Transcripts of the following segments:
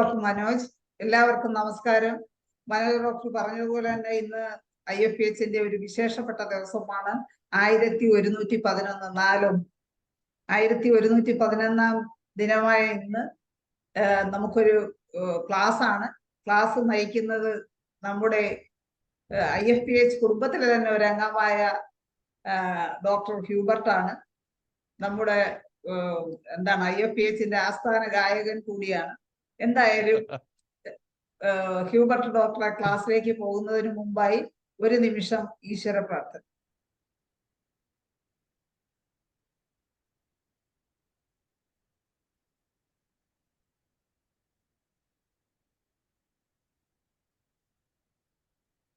മനോജ്, എല്ലാവർക്കും നമസ്കാരം. മനോജ് ഡോക്ടർ പറഞ്ഞതുപോലെ തന്നെ ഇന്ന് IFPHന്റെ ഒരു വിശേഷപ്പെട്ട ദിവസമാണ്. 1111 ദിനമായ ഇന്ന് നമുക്കൊരു ക്ലാസ് ആണ്. ക്ലാസ് നയിക്കുന്നത് നമ്മുടെ IFPH കുടുംബത്തിലെ തന്നെ ഒരു അംഗമായ ഡോക്ടർ ഹ്യൂബർട്ടാണ്. നമ്മുടെ IFPHന്റെ ആസ്ഥാന ഗായകൻ കൂടിയാണ്. എന്തായാലും ഹ്യൂബർട്ട് ഡോക്ടറെ ക്ലാസ്സിലേക്ക് പോകുന്നതിന് മുമ്പായി ഒരു നിമിഷം ഈശ്വര പ്രാർത്ഥന.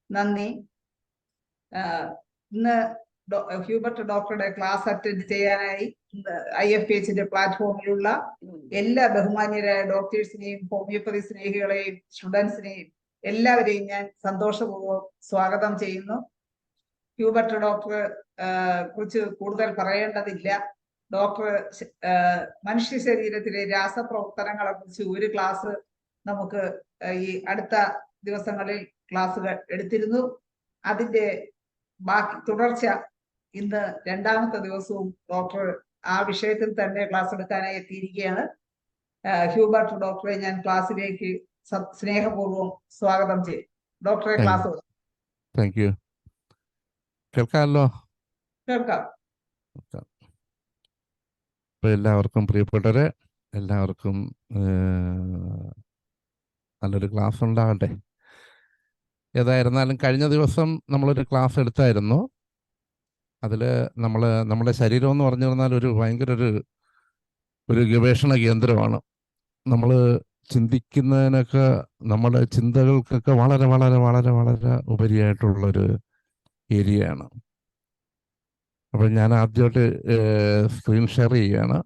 നന്ദി. ഇന്ന് ഹ്യൂബർട്ട് ഡോക്ടറുടെ ക്ലാസ് അറ്റൻഡ് ചെയ്യാനായി IFPHന്റെ പ്ലാറ്റ്ഫോമിലുള്ള എല്ലാ ബഹുമാന്യരായ ഡോക്ടേഴ്സിനെയും ഹോമിയോപ്പതി സ്നേഹികളെയും സ്റ്റുഡൻസിനെയും എല്ലാവരെയും ഞാൻ സന്തോഷപൂർവ്വം സ്വാഗതം ചെയ്യുന്നു. ഹ്യൂബർട്ട് ഡോക്ടറെ കുറിച്ച് കൂടുതൽ പറയേണ്ടതില്ല. ഡോക്ടർ മനുഷ്യ ശരീരത്തിലെ രാസപ്രവർത്തനങ്ങളെ കുറിച്ച് ഒരു ക്ലാസ് നമുക്ക് ഈ അടുത്ത ദിവസങ്ങളിൽ ക്ലാസ്സുകൾ എടുത്തിരുന്നു. അതിന്റെ ബാക്കി തുടർച്ച ഇന്ന് രണ്ടാമത്തെ ദിവസവും ഡോക്ടർ ആ വിഷയത്തിൽ തന്നെ ക്ലാസ് എടുക്കാനായി എത്തിയിരിക്കുകയാണ്. ഹ്യൂബർട്ട് ഡോക്ടറെ ഞാൻ ക്ലാസ്സിലേക്ക് സ്നേഹപൂർവ്വം സ്വാഗതം ചെയ്യും. ഡോക്ടറെ ക്ലാസ് താങ്ക് യു. കേൾക്കാമല്ലോ? കേൾക്കാം. എല്ലാവർക്കും പ്രിയപ്പെട്ടവരെ, എല്ലാവർക്കും നല്ലൊരു ക്ലാസ് ഉണ്ടാകട്ടെ. ഏതായിരുന്നാലും കഴിഞ്ഞ ദിവസം നമ്മളൊരു ക്ലാസ് എടുത്തായിരുന്നു. അതിൽ നമ്മുടെ ശരീരം എന്ന് പറഞ്ഞു പറഞ്ഞാൽ ഭയങ്കര ഒരു ഗവേഷണ കേന്ദ്രമാണ്. നമ്മൾ ചിന്തിക്കുന്നതിനൊക്കെ, നമ്മുടെ ചിന്തകൾക്കൊക്കെ വളരെ വളരെ വളരെ വളരെ ഉപരിയായിട്ടുള്ളൊരു ഏരിയയാണ്. അപ്പോൾ ഞാൻ ആദ്യമായിട്ട് സ്ക്രീൻ ഷെയർ ചെയ്യുകയാണ്.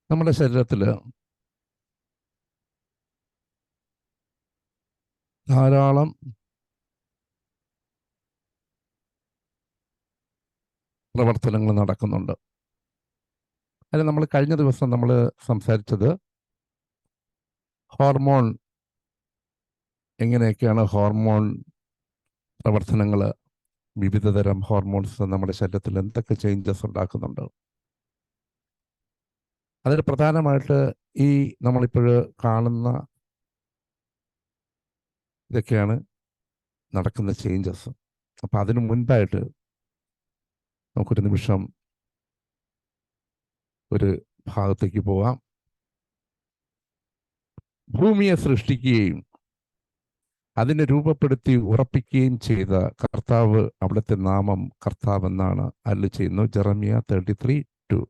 നമ്മുടെ ശരീരത്തിൽ ധാരാളം പ്രവർത്തനങ്ങൾ നടക്കുന്നുണ്ട്. അതിൽ നമ്മൾ കഴിഞ്ഞ ദിവസം നമ്മൾ സംസാരിച്ചത് ഹോർമോൺ, എങ്ങനെയൊക്കെയാണ് ഹോർമോൺ പ്രവർത്തനങ്ങൾ, വിവിധതരം ഹോർമോൺസ് നമ്മുടെ ശരീരത്തിൽ എന്തൊക്കെ ചേഞ്ചസ് ഉണ്ടാക്കുന്നുണ്ട്. അതിൽ പ്രധാനമായിട്ട് ഈ നമ്മളിപ്പോൾ കാണുന്ന ഇതൊക്കെയാണ് നടക്കുന്ന ചേഞ്ചസ്. അപ്പം അതിനു മുൻപായിട്ട് നമുക്കൊരു നിമിഷം ഒരു ഭാഗത്തേക്ക് പോവാം. ഭൂമിയെ സൃഷ്ടിക്കുകയും അതിനെ രൂപപ്പെടുത്തി ഉറപ്പിക്കുകയും ചെയ്ത കർത്താവ്, അവിടുത്തെ നാമം കർത്താവ് എന്നാണ് അരുളി ചെയ്യുന്നു. ജെറമിയ 33:2.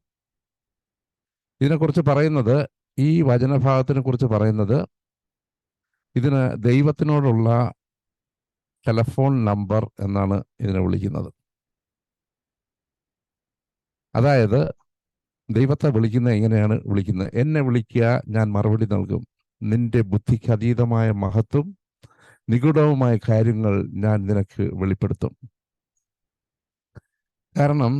ഇതിനെക്കുറിച്ച് പറയുന്നത്, ഈ വചനഭാഗത്തിനെ കുറിച്ച് പറയുന്നത്, ഇതിന് ദൈവത്തിനോടുള്ള ടെലഫോൺ നമ്പർ എന്നാണ് ഇതിനെ വിളിക്കുന്നത്. അതായത് ദൈവത്തെ വിളിക്കുന്നത് എങ്ങനെയാണ് വിളിക്കുന്നത്? എന്നെ വിളിക്കുക, ഞാൻ മറുപടി നൽകും. നിന്റെ ബുദ്ധിക്ക് അതീതമായ മഹത്വം, നിഗൂഢവുമായ കാര്യങ്ങൾ ഞാൻ നിനക്ക് വെളിപ്പെടുത്തും. കാരണം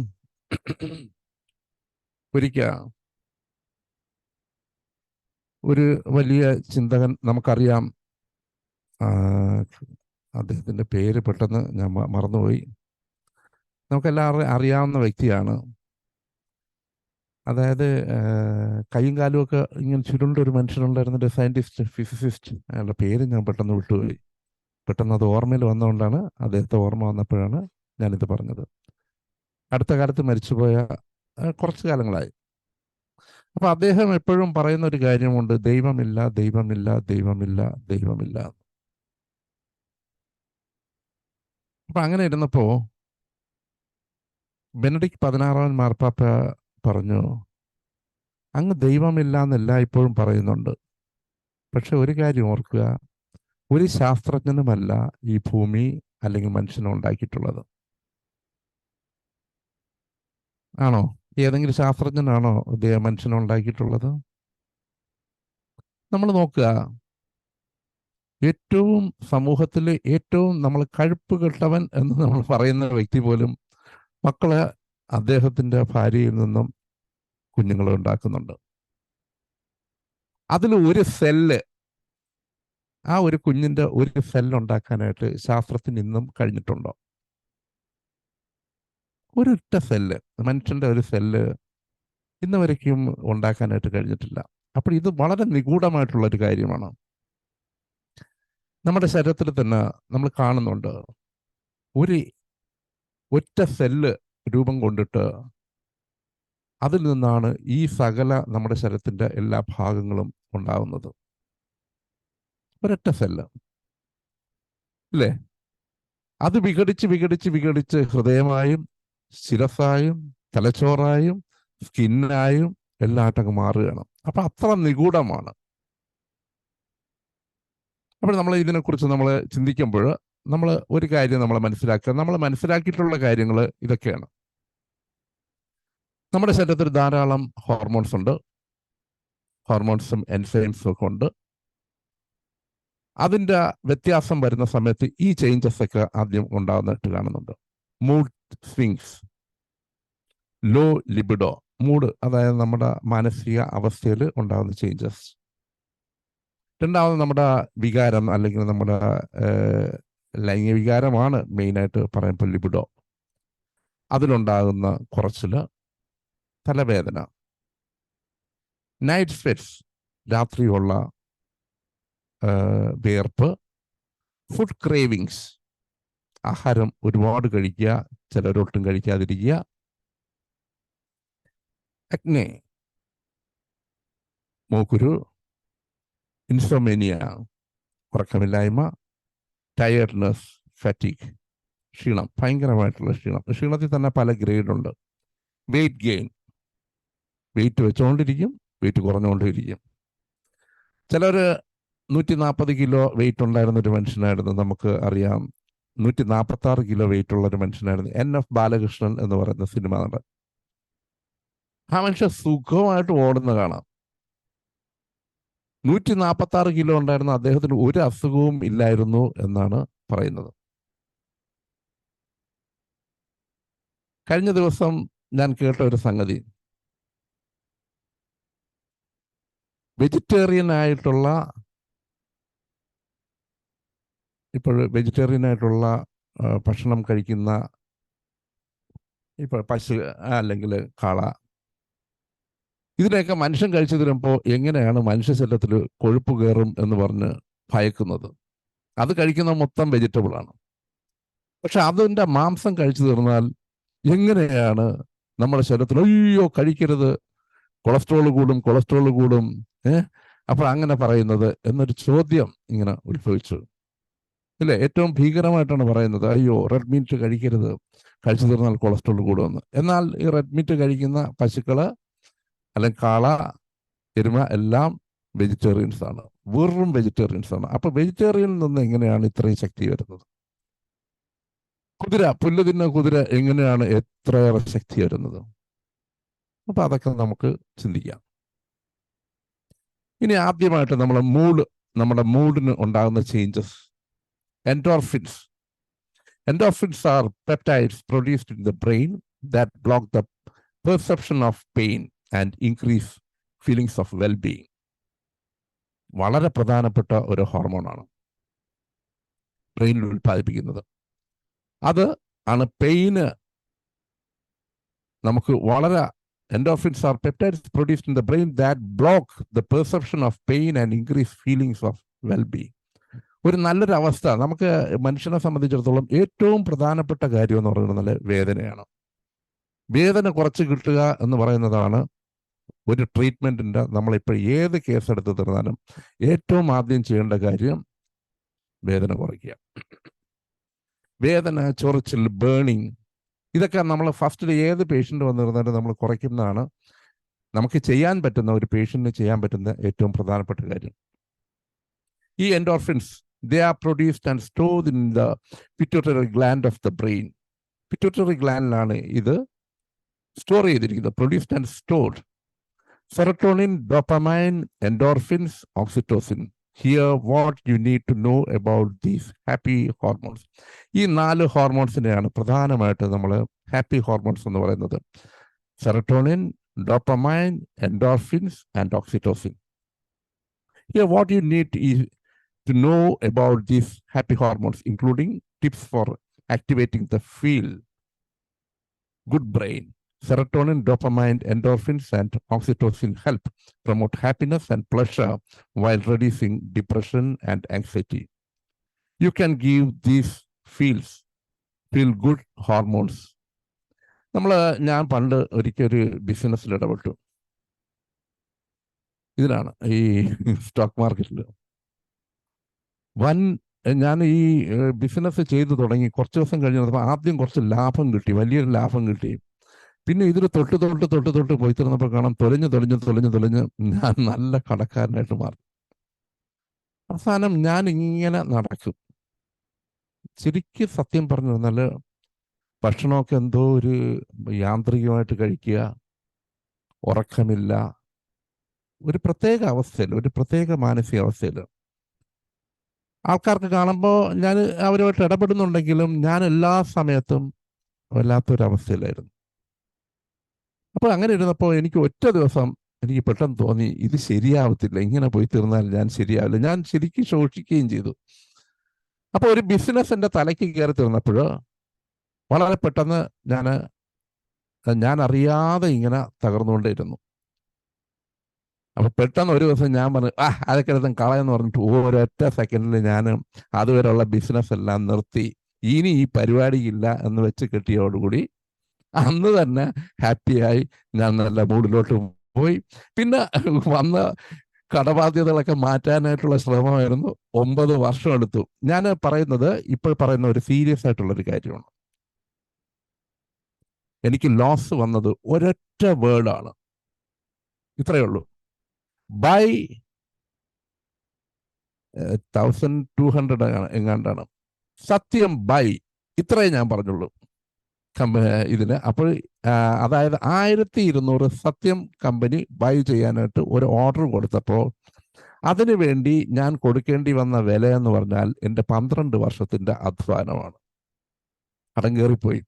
ഒരിക്കൽ ഒരു വലിയ ചിന്തകൻ, നമുക്കറിയാം, അദ്ദേഹത്തിൻ്റെ പേര് പെട്ടെന്ന് ഞാൻ മറന്നുപോയി, നമുക്കെല്ലാവരും അറിയാവുന്ന വ്യക്തിയാണ്. അതായത് കൈയും കാലും ഒക്കെ ഇങ്ങനെ ചുരുണ്ടൊരു മനുഷ്യനുണ്ടായിരുന്ന ഒരു സയൻറ്റിസ്റ്റ്, ഫിസിസിസ്റ്റ്. അയാളുടെ പേര് ഞാൻ പെട്ടെന്ന് വിട്ടുപോയി. പെട്ടെന്ന് അത് ഓർമ്മയിൽ വന്നുകൊണ്ടാണ്, അദ്ദേഹത്തെ ഓർമ്മ വന്നപ്പോഴാണ് ഞാനിത് പറഞ്ഞത്. അടുത്ത കാലത്ത് മരിച്ചുപോയ കുറച്ച് കാലങ്ങളായി. അപ്പോൾ അദ്ദേഹം എപ്പോഴും പറയുന്ന ഒരു കാര്യമുണ്ട്: ദൈവമില്ല, ദൈവമില്ല, ദൈവമില്ല, ദൈവമില്ല. അപ്പം അങ്ങനെ ഇരുന്നപ്പോൾ ബെനഡിക്ട് 16 മാർപ്പാപ്പ പറഞ്ഞു, അങ്ങ് ദൈവമില്ല എന്നല്ല ഇപ്പോഴും പറയുന്നുണ്ട്, പക്ഷെ ഒരു കാര്യം ഓർക്കുക, ഒരു ശാസ്ത്രജ്ഞനുമല്ല ഈ ഭൂമി അല്ലെങ്കിൽ മനുഷ്യനെ ഉണ്ടാക്കിയിട്ടുള്ളത്. ആണോ? ഏതെങ്കിലും ശാസ്ത്രജ്ഞനാണോ മനുഷ്യനെ ഉണ്ടാക്കിയിട്ടുള്ളത്? നമ്മൾ നോക്കുക, ഏറ്റവും സമൂഹത്തിൽ ഏറ്റവും നമ്മൾ കഴുപ്പ് കെട്ടവൻ എന്ന് നമ്മൾ പറയുന്ന വ്യക്തി പോലും മക്കളെ അദ്ദേഹത്തിൻ്റെ ഭാര്യയിൽ നിന്നും കുഞ്ഞുങ്ങളെ ഉണ്ടാക്കുന്നുണ്ട്. അതിൽ ഒരു സെല്ല്, ആ ഒരു കുഞ്ഞിൻ്റെ ഒരു സെല്ല് ഉണ്ടാക്കാനായിട്ട് ശാസ്ത്രത്തിന് ഇന്നും കഴിഞ്ഞിട്ടുണ്ടോ? ഒരൊറ്റ സെല്ല്, മനുഷ്യൻ്റെ ഒരു സെല്ല് ഇന്ന് വരയ്ക്കും ഉണ്ടാക്കാനായിട്ട് കഴിഞ്ഞിട്ടില്ല. അപ്പോൾ ഇത് വളരെ നിഗൂഢമായിട്ടുള്ള ഒരു കാര്യമാണ്. നമ്മുടെ ശരീരത്തിൽ തന്നെ നമ്മൾ കാണുന്നുണ്ട്, ഒരു ഒറ്റ സെല്ല് രൂപം കൊണ്ടിട്ട് അതിൽ നിന്നാണ് ഈ സകല നമ്മുടെ ശരീരത്തിൻ്റെ എല്ലാ ഭാഗങ്ങളും ഉണ്ടാകുന്നത്. ഒരൊറ്റ സെല്ല് ഇല്ലേ? അത് വിഘടിച്ച് വിഘടിച്ച് വിഘടിച്ച് ഹൃദയമായും ശിരസായും തലച്ചോറായും സ്കിന്നായും എല്ലായിട്ടൊക്കെ മാറുകയാണ്. അപ്പം അത്ര നിഗൂഢമാണ്. അപ്പോൾ നമ്മൾ ഇതിനെക്കുറിച്ച് നമ്മൾ ചിന്തിക്കുമ്പോൾ നമ്മൾ ഒരു കാര്യം നമ്മൾ മനസ്സിലാക്കുക, നമ്മൾ മനസ്സിലാക്കിയിട്ടുള്ള കാര്യങ്ങൾ ഇതൊക്കെയാണ്. നമ്മുടെ ശരീരത്തിൽ ധാരാളം ഹോർമോൺസ് ഉണ്ട്, ഹോർമോൺസും എൻസൈംസും ഒക്കെ ഉണ്ട്. അതിൻ്റെ വ്യത്യാസം വരുന്ന സമയത്ത് ഈ ചേഞ്ചസ് ഒക്കെ ആദ്യം ഉണ്ടാകുന്നതായിട്ട് കാണുന്നുണ്ട്. Mood swings, low libido, mood അതായത് നമ്മുടെ മാനസിക അവസ്ഥയിൽ ഉണ്ടാകുന്ന ചേഞ്ചസ്. രണ്ടാമത് നമ്മുടെ വികാരം അല്ലെങ്കിൽ നമ്മുടെ ലൈംഗിക വികാരമാണ് മെയിനായിട്ട് പറയുമ്പോൾ ലിബിഡോ. അതിലുണ്ടാകുന്ന കുറച്ചിൽ, തലവേദന, നൈറ്റ് സ്വെറ്റ്സ്, രാത്രിയുള്ള വിയർപ്പ്, ഫുഡ് ക്രേവിങ്സ്, ആഹാരം ഒരുപാട് കഴിക്കുക, ചിലരൊട്ടും കഴിക്കാതിരിക്കുക, അക്നെ, മൂക്കുരു, ഇൻസോമേനിയ, ഉറക്കമില്ലായ്മ, ടയർഡ്നെസ്, ഫാറ്റിക്, ക്ഷീണം, ഭയങ്കരമായിട്ടുള്ള ക്ഷീണം. ക്ഷീണത്തിൽ തന്നെ പല ഗ്രേഡുണ്ട്. വെയിറ്റ് ഗെയിൻ, വെയിറ്റ് വെച്ചുകൊണ്ടിരിക്കും, വെയിറ്റ് കുറഞ്ഞുകൊണ്ടിരിക്കും. ചിലർ 140 കിലോ വെയിറ്റ് ഉണ്ടായിരുന്ന ഒരു മനുഷ്യനായിരുന്നു, നമുക്ക് അറിയാം. 146 കിലോ വെയിറ്റ് ഉള്ള ഒരു മനുഷ്യനായിരുന്നു NF ബാലകൃഷ്ണൻ എന്ന് പറയുന്ന സിനിമ നടൻ. ആ മനുഷ്യൻ സുഖമായിട്ട് ഓടുന്ന കാണാം. 146 കിലോ ഉണ്ടായിരുന്ന അദ്ദേഹത്തിന് ഒരു അസുഖവും ഇല്ലായിരുന്നു എന്നാണ് പറയുന്നത്. കഴിഞ്ഞ ദിവസം ഞാൻ കേട്ട ഒരു സംഗതി, വെജിറ്റേറിയൻ ആയിട്ടുള്ള ഭക്ഷണം കഴിക്കുന്ന ഇപ്പോൾ പശു അല്ലെങ്കിൽ കാള, ഇതിനെയൊക്കെ മനുഷ്യൻ കഴിച്ചു തരുമ്പോൾ എങ്ങനെയാണ് മനുഷ്യ ശരീരത്തിൽ കൊഴുപ്പ് കയറും എന്ന് പറഞ്ഞ് ഭയക്കുന്നത്. അത് കഴിക്കുന്ന മൊത്തം വെജിറ്റബിളാണ്. പക്ഷെ അതിൻ്റെ മാംസം കഴിച്ചു തീർന്നാൽ എങ്ങനെയാണ് നമ്മുടെ ശരീരത്തിൽ അയ്യോ കഴിക്കരുത്, കൊളസ്ട്രോൾ കൂടും അപ്പോൾ അങ്ങനെ പറയുന്നത് എന്നൊരു ചോദ്യം ഇങ്ങനെ ഉത്ഭവിച്ചു ഇല്ലേ? ഏറ്റവും ഭീകരമായിട്ടാണ് പറയുന്നത്, അയ്യോ റെഡ് മീറ്റ് കഴിക്കരുത്, കഴിച്ചു തീർന്നാൽ കൊളസ്ട്രോൾ കൂടുമെന്ന്. എന്നാൽ ഈ റെഡ് മീറ്റ് കഴിക്കുന്ന പശുക്കള് അല്ലെങ്കിൽ കാള, എരുമ എല്ലാം വെജിറ്റേറിയൻസ് ആണ്, വെറും വെജിറ്റേറിയൻസ് ആണ്. അപ്പൊ വെജിറ്റേറിയനിൽ നിന്ന് എങ്ങനെയാണ് ഇത്രയും ശക്തി വരുന്നത്? കുതിര, പുല്ല് തിന്ന കുതിര എങ്ങനെയാണ് എത്രയേറെ ശക്തി വരുന്നത്? അപ്പൊ അതൊക്കെ നമുക്ക് ചിന്തിക്കാം. ഇനി ആദ്യമായിട്ട് നമ്മുടെ മൂഡിന് ഉണ്ടാകുന്ന changes, endorphins. Endorphins are peptides produced in the brain that block the perception of pain and increase feelings of well-being. വളരെ പ്രധാനപ്പെട്ട ഒരു ഹോർമോണാണ് ബ്രെയിനിൽ ഉൽപ്പാദിപ്പിക്കുന്നത്. അത് ആണ് പെയിന് നമുക്ക് വളരെ endorphins are peptides produced in the brain that block the perception of pain and increase feelings of well-being. ഒരു നല്ലൊരു അവസ്ഥ നമുക്ക് മനുഷ്യനെ സംബന്ധിച്ചിടത്തോളം ഏറ്റവും പ്രധാനപ്പെട്ട കാര്യം എന്ന് പറയുന്നത് വേദനയാണ്. വേദന കുറച്ച് കിട്ടുക എന്ന് പറയുന്നതാണ് ഒരു ട്രീറ്റ്മെൻറ്റിൻ്റെ, നമ്മളിപ്പോൾ ഏത് കേസ് എടുത്ത് തീർന്നാലും ഏറ്റവും ആദ്യം ചെയ്യേണ്ട കാര്യം വേദന കുറയ്ക്കുക. വേദന, ചൊറിച്ചിൽ, ബേണിങ്, ഇതൊക്കെ നമ്മൾ ഫസ്റ്റിൽ ഏത് പേഷ്യൻ്റ് വന്നിരുന്നാലും നമ്മൾ കുറയ്ക്കുന്നതാണ് നമുക്ക് ചെയ്യാൻ പറ്റുന്ന, ഒരു പേഷ്യൻറ്റിന് ചെയ്യാൻ പറ്റുന്ന ഏറ്റവും പ്രധാനപ്പെട്ട കാര്യം. ഈ endorphins, they are produced and stored in the pituitary gland of the brain. Pituitary ഗ്ലാൻഡിലാണ് ഇത് സ്റ്റോർ ചെയ്തിരിക്കുന്നത്, produced and stored. Serotonin, dopamine, endorphins, oxytocin. Here what you need to know about these happy hormones. ഈ 4 ഹോർമോൺസിനെയാണ് പ്രധാനമായിട്ട് നമ്മൾ happy hormones എന്ന് പറയുന്നത്. Serotonin, dopamine, endorphins and oxytocin. Here what you need is to know about these happy hormones, including tips for activating the feel good brain. Serotonin, dopamine, endorphins, and oxytocin help promote happiness and pleasure while reducing depression and anxiety. You can give these feel good hormones. ഞാൻ പണ്ട് ഒരിക്കൽ ഒരു ബിസിനസ്സിൽ ഇടപെട്ടു. ഇതിലാണ് ഈ stock മാർക്കറ്റിൽ ഞാൻ ഈ ബിസിനസ് ചെയ്തു തുടങ്ങി കുറച്ച് ദിവസം കഴിഞ്ഞപ്പോൾ ആദ്യം കുറച്ച് ലാഭം കിട്ടി, വലിയൊരു ലാഭം കിട്ടി. പിന്നെ ഇതിൽ തൊട്ട് പോയിത്തിരുന്നപ്പോൾ കാണാം തൊലഞ്ഞ് ഞാൻ നല്ല കടക്കാരനായിട്ട് മാറി. അവസാനം ഞാൻ ഇങ്ങനെ നടക്കും. ശരിക്കും സത്യം പറഞ്ഞു തന്നാൽ ഭക്ഷണമൊക്കെ എന്തോ ഒരു യാന്ത്രികമായിട്ട് കഴിക്കുക, ഉറക്കമില്ല, ഒരു പ്രത്യേക അവസ്ഥയിൽ, ഒരു പ്രത്യേക മാനസികാവസ്ഥയിൽ. ആൾക്കാർക്ക് കാണുമ്പോൾ ഞാൻ അവരുമായിട്ട് ഇടപെടുന്നുണ്ടെങ്കിലും ഞാൻ എല്ലാ സമയത്തും വല്ലാത്തൊരവസ്ഥയിലായിരുന്നു. അപ്പോൾ അങ്ങനെ ഇരുന്നപ്പോൾ എനിക്ക് ഒറ്റ ദിവസം എനിക്ക് പെട്ടെന്ന് തോന്നി, ഇത് ശരിയാവത്തില്ല, ഇങ്ങനെ പോയി തീർന്നാൽ ഞാൻ ശരിയാവില്ല. ഞാൻ ശരിക്കും ശോഷിക്കുകയും ചെയ്തു. അപ്പോൾ ഒരു ബിസിനസ് എൻ്റെ തലയ്ക്ക് കയറി തീർന്നപ്പോൾ വളരെ പെട്ടെന്ന് ഞാൻ അറിയാതെ ഇങ്ങനെ തകർന്നുകൊണ്ടേയിരുന്നു. അപ്പൊ പെട്ടെന്ന് ഒരു ദിവസം ഞാൻ പറഞ്ഞു, അതൊക്കെ എടുത്തും കളയെന്ന് പറഞ്ഞിട്ട് ഒരൊറ്റ സെക്കൻഡിൽ ഞാൻ അതുവരെയുള്ള ബിസിനസ് എല്ലാം നിർത്തി, ഇനി ഈ പരിപാടിയില്ല എന്ന് വെച്ച് കെട്ടിയോടുകൂടി അന്ന് തന്നെ ഹാപ്പിയായി ഞാൻ നല്ല മൂഡിലോട്ട് പോയി. പിന്നെ വന്ന കടബാധ്യതകളൊക്കെ മാറ്റാനായിട്ടുള്ള ശ്രമമായിരുന്നു. 9 വർഷം എടുത്തു. ഞാൻ പറയുന്നത് ഇപ്പോൾ പറയുന്ന ഒരു സീരിയസ് ആയിട്ടുള്ളൊരു കാര്യമാണ്. എനിക്ക് ലോസ് വന്നത് ഒരൊറ്റ വേർഡാണ്, ഇത്രയേ ഉള്ളൂ. ബൈ 1200 എങ്ങാണ്ടാണ് സത്യം, ബൈ, ഇത്രയേ ഞാൻ പറഞ്ഞുള്ളൂ ഇതിന്. അപ്പോൾ അതായത് 1200 സത്യം കമ്പനി ബൈ ചെയ്യാനായിട്ട് ഒരു ഓർഡർ കൊടുത്തപ്പോൾ അതിനു വേണ്ടി ഞാൻ കൊടുക്കേണ്ടി വന്ന വില എന്ന് പറഞ്ഞാൽ എൻ്റെ 12 വർഷത്തിൻ്റെ അധ്വാനമാണ്. അടങ്ങേറിപ്പോയി.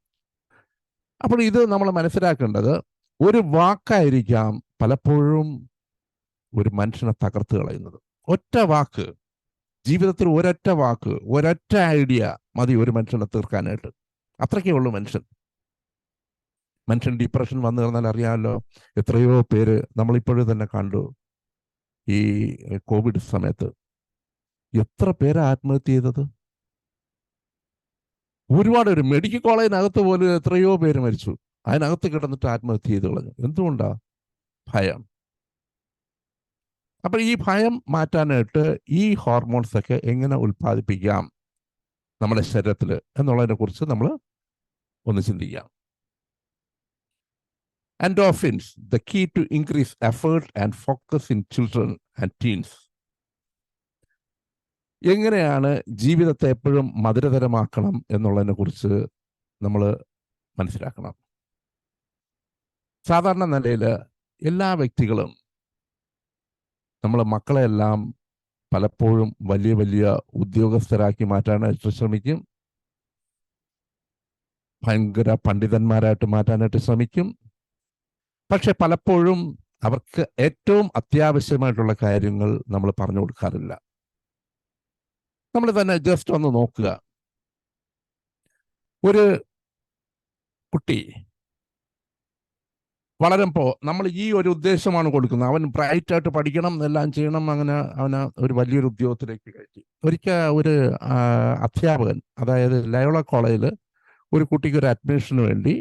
അപ്പോൾ ഇത് നമ്മൾ മനസ്സിലാക്കേണ്ടത്, ഒരു വാക്കായിരിക്കാം പലപ്പോഴും ഒരു മനുഷ്യനെ തകർത്ത് കളയുന്നത്. ഒറ്റ വാക്ക്, ജീവിതത്തിൽ ഒരൊറ്റ വാക്ക്, ഒരൊറ്റ ഐഡിയ മതി ഒരു മനുഷ്യനെ തീർക്കാനായിട്ട്. അത്രയ്ക്കേ ഉള്ളൂ മനുഷ്യൻ. ഡിപ്രഷൻ വന്നു കഴിഞ്ഞാൽ അറിയാമല്ലോ, എത്രയോ പേര് നമ്മളിപ്പോഴും തന്നെ കണ്ടു. ഈ കോവിഡ് സമയത്ത് എത്ര പേര് ആത്മഹത്യ ചെയ്തത്. ഒരുപാട് പേര് മെഡിക്കൽ കോളേജിനകത്ത് പോലും എത്രയോ പേര് മരിച്ചു. അതിനകത്ത് കിടന്നിട്ട് ആത്മഹത്യ ചെയ്ത് കളഞ്ഞു. എന്തുകൊണ്ടാ? ഭയം. അപ്പോൾ ഈ ഭയം മാറ്റാനായിട്ട് ഈ ഹോർമോൺസ് ഒക്കെ എങ്ങനെ ഉൽപ്പാദിപ്പിക്കാം നമ്മുടെ ശരീരത്തിൽ എന്നുള്ളതിനെ കുറിച്ച് നമ്മൾ ഒന്ന് ചിന്തിക്കാം. Endorphins, the key to increase effort and focus in children and teens. എങ്ങനെയാണ് ജീവിതത്തെ എപ്പോഴും മധുരതരമാക്കണം എന്നുള്ളതിനെ കുറിച്ച് നമ്മൾ മനസ്സിലാക്കണം. സാധാരണ നിലയിൽ എല്ലാ വ്യക്തികളും നമ്മളെ മക്കളെല്ലാം പലപ്പോഴും വലിയ വലിയ ഉദ്യോഗസ്ഥരാക്കി മാറ്റാനായിട്ട് ശ്രമിക്കും, ഭയങ്കര പണ്ഡിതന്മാരായിട്ട് മാറ്റാനായിട്ട് ശ്രമിക്കും. പക്ഷെ പലപ്പോഴും അവർക്ക് ഏറ്റവും അത്യാവശ്യമായിട്ടുള്ള കാര്യങ്ങൾ നമ്മൾ പറഞ്ഞു കൊടുക്കാറില്ല. നമ്മൾ തന്നെ ജസ്റ്റ് ഒന്ന് നോക്കുക. ഒരു കുട്ടി വളരുമ്പോൾ നമ്മൾ ഈ ഒരു ഉദ്ദേശമാണ് കൊടുക്കുന്നത്, അവൻ ബ്രൈറ്റായിട്ട് പഠിക്കണം, എല്ലാം ചെയ്യണം, അങ്ങനെ അവന് ഒരു വലിയൊരു ഉദ്യോഗത്തിലേക്ക് കയറ്റി. ഒരിക്കൽ ഒരു അധ്യാപകൻ, അതായത് ലയോള കോളേജിൽ ഒരു കുട്ടിക്ക് ഒരു അഡ്മിഷന് വേണ്ടി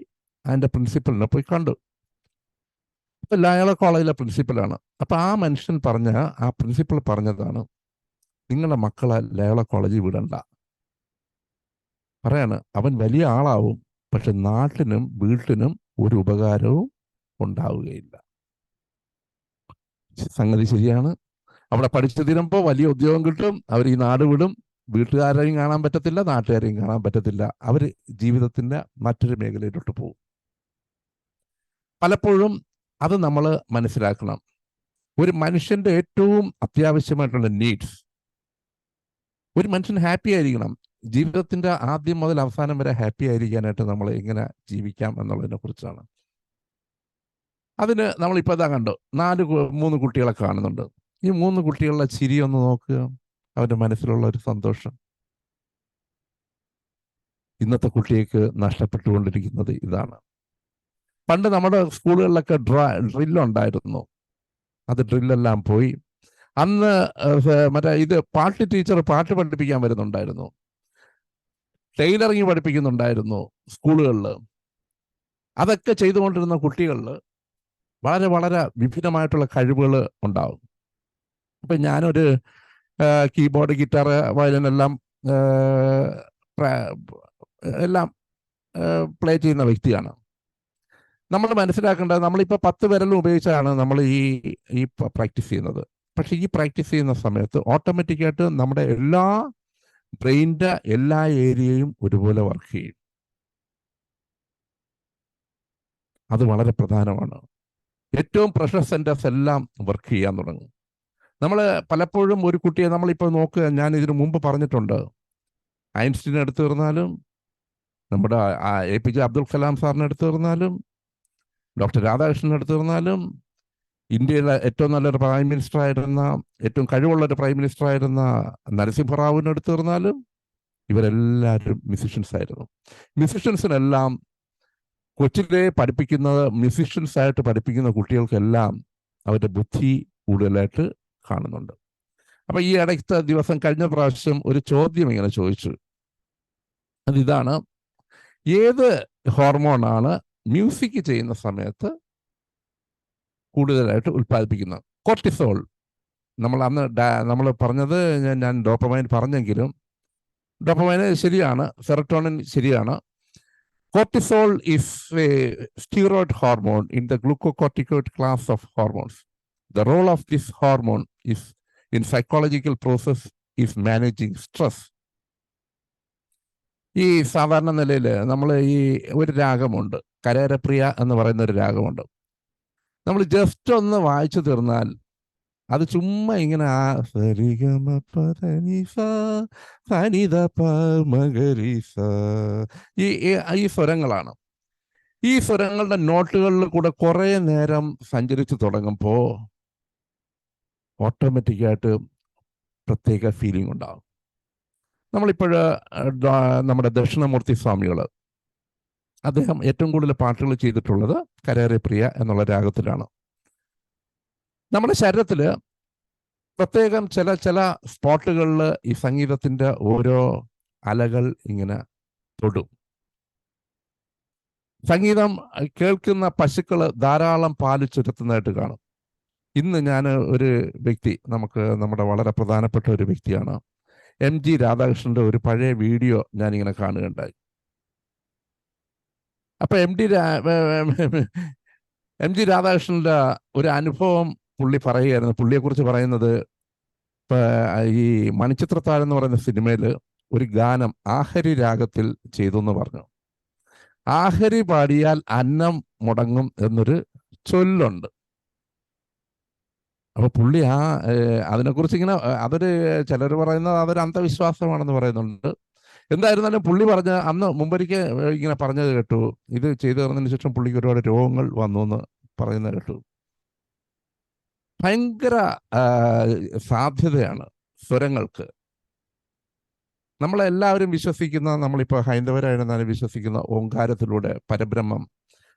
അതിൻ്റെ പ്രിൻസിപ്പലിനെ പോയി കണ്ടു. ലയോള കോളേജിലെ പ്രിൻസിപ്പലാണ്. അപ്പം ആ പ്രിൻസിപ്പൽ പറഞ്ഞതാണ്, നിങ്ങളുടെ മക്കളെ ലയോള കോളേജിൽ വിടണ്ട. പറയാണ്, അവൻ വലിയ ആളാവും, പക്ഷെ നാട്ടിനും വീട്ടിനും ഒരു ഉപകാരവും ഉണ്ടാവുകയില്ല. സംഗതി ശരിയാണ്. അവിടെ പഠിച്ചു തീരുമ്പോൾ വലിയ ഉദ്യോഗം കിട്ടും, അവർ ഈ നാട് വിടും, വീട്ടുകാരെയും കാണാൻ പറ്റത്തില്ല, നാട്ടുകാരെയും കാണാൻ പറ്റത്തില്ല, അവർ ജീവിതത്തിൻ്റെ മറ്റൊരു മേഖലയിലോട്ട് പോകും. പലപ്പോഴും അത് നമ്മൾ മനസ്സിലാക്കണം. ഒരു മനുഷ്യന്റെ ഏറ്റവും അത്യാവശ്യമായിട്ടുള്ള നീഡ്സ്, ഒരു മനുഷ്യൻ ഹാപ്പി ആയിരിക്കണം. ജീവിതത്തിന്റെ ആദ്യം മുതൽ അവസാനം വരെ ഹാപ്പി ആയിരിക്കാനായിട്ട് നമ്മൾ എങ്ങനെ ജീവിക്കാം എന്നുള്ളതിനെ കുറിച്ചാണ്. അതിന് നമ്മളിപ്പോൾ ഇതാ കണ്ടു, 3 കുട്ടികളെ കാണുന്നുണ്ട്. ഈ 3 കുട്ടികളുടെ ചിരി ഒന്ന് നോക്കുക, അവരുടെ മനസ്സിലുള്ള ഒരു സന്തോഷം. ഇന്നത്തെ കുട്ടികൾക്ക് നഷ്ടപ്പെട്ടുകൊണ്ടിരിക്കുന്നത് ഇതാണ്. പണ്ട് നമ്മുടെ സ്കൂളുകളിലൊക്കെ ഡ്രില്ലുണ്ടായിരുന്നു. അത് ഡ്രില്ലെല്ലാം പോയി. അന്ന് മറ്റേ പാട്ട് ടീച്ചർ പാട്ട് പഠിപ്പിക്കാൻ വരുന്നുണ്ടായിരുന്നു, ടൈലറിങ് പഠിപ്പിക്കുന്നുണ്ടായിരുന്നു സ്കൂളുകളിൽ. അതൊക്കെ ചെയ്തുകൊണ്ടിരുന്ന കുട്ടികളിൽ വളരെ വളരെ വിഭിന്നമായിട്ടുള്ള കഴിവുകൾ ഉണ്ടാവും. ഇപ്പം ഞാനൊരു കീബോർഡ്, ഗിറ്റാർ, വയലിൻ എല്ലാം പ്ലേ ചെയ്യുന്ന വ്യക്തിയാണ്. നമ്മൾ മനസ്സിലാക്കേണ്ടത്, നമ്മളിപ്പോൾ 10 വിരലും ഉപയോഗിച്ചാണ് നമ്മൾ ഈ പ്രാക്ടീസ് ചെയ്യുന്നത്. പക്ഷെ ഈ പ്രാക്ടീസ് ചെയ്യുന്ന സമയത്ത് ഓട്ടോമാറ്റിക്കായിട്ട് നമ്മുടെ എല്ലാ ബ്രെയിനിൻ്റെ എല്ലാ ഏരിയയും ഒരുപോലെ വർക്ക് ചെയ്യും. അത് വളരെ പ്രധാനമാണ്. ഏറ്റവും പ്രഷർ സെൻറ്റേഴ്സ് എല്ലാം വർക്ക് ചെയ്യാൻ തുടങ്ങും. നമ്മൾ പലപ്പോഴും ഒരു കുട്ടിയെ നമ്മളിപ്പോൾ നോക്കുക, ഞാൻ ഇതിനു മുമ്പ് പറഞ്ഞിട്ടുണ്ട്, ഐൻസ്റ്റീൻ എടുത്തു തീർന്നാലും, നമ്മുടെ APJ അബ്ദുൽ കലാം സാറിനെ എടുത്തു തീർന്നാലും, ഡോക്ടർ രാധാകൃഷ്ണൻ എടുത്തു തീർന്നാലും, ഇന്ത്യയിലെ ഏറ്റവും നല്ലൊരു പ്രൈം മിനിസ്റ്റർ ആയിരുന്ന, ഏറ്റവും കഴിവുള്ളൊരു പ്രൈം മിനിസ്റ്റർ ആയിരുന്ന നരസിംഹറാവുവിനെ എടുത്തു തീർന്നാലും, ഇവരെല്ലാവരും മ്യൂസിഷ്യൻസ് ആയിരുന്നു. മ്യൂസിഷ്യൻസിനെല്ലാം കൊച്ചിലെ പഠിപ്പിക്കുന്നത്, മ്യൂസിഷ്യൻസ് ആയിട്ട് പഠിപ്പിക്കുന്ന കുട്ടികൾക്കെല്ലാം അവരുടെ ബുദ്ധി കൂടുതലായിട്ട് കാണുന്നുണ്ട്. അപ്പം ഈ ഇടയ്ക്കത്തെ ദിവസം, കഴിഞ്ഞ പ്രാവശ്യം ഒരു ചോദ്യം ഇങ്ങനെ ചോദിച്ചു. അതിതാണ്, ഏത് ഹോർമോണാണ് മ്യൂസിക് ചെയ്യുന്ന സമയത്ത് കൂടുതലായിട്ട് ഉൽപ്പാദിപ്പിക്കുന്നത്? കോർട്ടിസോൾ. നമ്മൾ പറഞ്ഞത്, ഞാൻ ഡോപ്പമൈൻ പറഞ്ഞെങ്കിലും ഡോപ്പമൈൻ ശരിയാണ്, സെറട്ടോണിൻ ശരിയാണ്. Cortisol is a steroid hormone in the glucocorticoid class of hormones. The role of this hormone is in psychological process is managing stress. ഈ സാധാരണ നിലയിൽ നമ്മൾ ഒരു രാഗമുണ്ട്, കരേരപ്രിയ എന്ന് പറയുന്ന ഒരു രാഗമുണ്ട്. നമ്മൾ ജസ്റ്റ് ഒന്ന് വായിച്ചു തീർന്നാൽ അത് ചുമ്മാ ഇങ്ങനെ ഈ സ്വരങ്ങളാണ്. ഈ സ്വരങ്ങളുടെ നോട്ടുകളിൽ കൂടെ കുറേ നേരം സഞ്ചരിച്ചു തുടങ്ങുമ്പോൾ ഓട്ടോമാറ്റിക്കായിട്ട് പ്രത്യേക ഫീലിംഗ് ഉണ്ടാകും. നമ്മളിപ്പോൾ നമ്മുടെ ദക്ഷിണമൂർത്തി സ്വാമികൾ, അദ്ദേഹം ഏറ്റവും കൂടുതൽ പാട്ടുകൾ ചെയ്തിട്ടുള്ളത് കരേരപ്രിയ എന്നുള്ള രാഗത്തിലാണ്. നമ്മുടെ ശരീരത്തിൽ പ്രത്യേകം ചില സ്പോട്ടുകളിൽ ഈ സംഗീതത്തിൻ്റെ ഓരോ അലകൾ ഇങ്ങനെ തൊടും. സംഗീതം കേൾക്കുന്ന പശുക്കൾ ധാരാളം പാല് ചുരത്തുന്നതായിട്ട് കാണും. ഇന്ന് ഞാൻ ഒരു വ്യക്തി, നമ്മുടെ വളരെ പ്രധാനപ്പെട്ട ഒരു വ്യക്തിയാണ്, MG രാധാകൃഷ്ണൻ്റെ ഒരു പഴയ വീഡിയോ ഞാനിങ്ങനെ കാണുകയുണ്ടായി. അപ്പം MG രാധാകൃഷ്ണൻ്റെ ഒരു അനുഭവം പുള്ളി പറയുകയായിരുന്നു. പുള്ളിയെക്കുറിച്ച് പറയുന്നത്, ഈ മണിച്ചിത്രത്താഴ് എന്ന് പറയുന്ന സിനിമയിൽ ഒരു ഗാനം ആഹരി രാഗത്തിൽ ചെയ്തു എന്ന് പറഞ്ഞു. ആഹരി പാടിയാൽ അന്നം മുടങ്ങും എന്നൊരു ചൊല്ലുണ്ട്. അപ്പൊ പുള്ളി അതിനെക്കുറിച്ച് ഇങ്ങനെ, ചിലർ പറയുന്നത് അതൊരു അന്ധവിശ്വാസമാണെന്ന് പറയുന്നുണ്ട്. എന്തായിരുന്നാലും പുള്ളി പറഞ്ഞ അന്ന് മുമ്പൊരിക്കൽ ഇങ്ങനെ പറഞ്ഞത് കേട്ടു, ഇത് ചെയ്തു തീർന്നതിന് ശേഷം പുള്ളിക്ക് ഒരുപാട് രോഗങ്ങൾ വന്നു എന്ന് പറയുന്നത് കേട്ടു. ഭയങ്കര സാധ്യതയാണ് സ്വരങ്ങൾക്ക്. നമ്മളെല്ലാവരും വിശ്വസിക്കുന്ന, നമ്മളിപ്പോൾ ഹൈന്ദവരായിരുന്നാലും വിശ്വസിക്കുന്ന ഓങ്കാരത്തിലൂടെ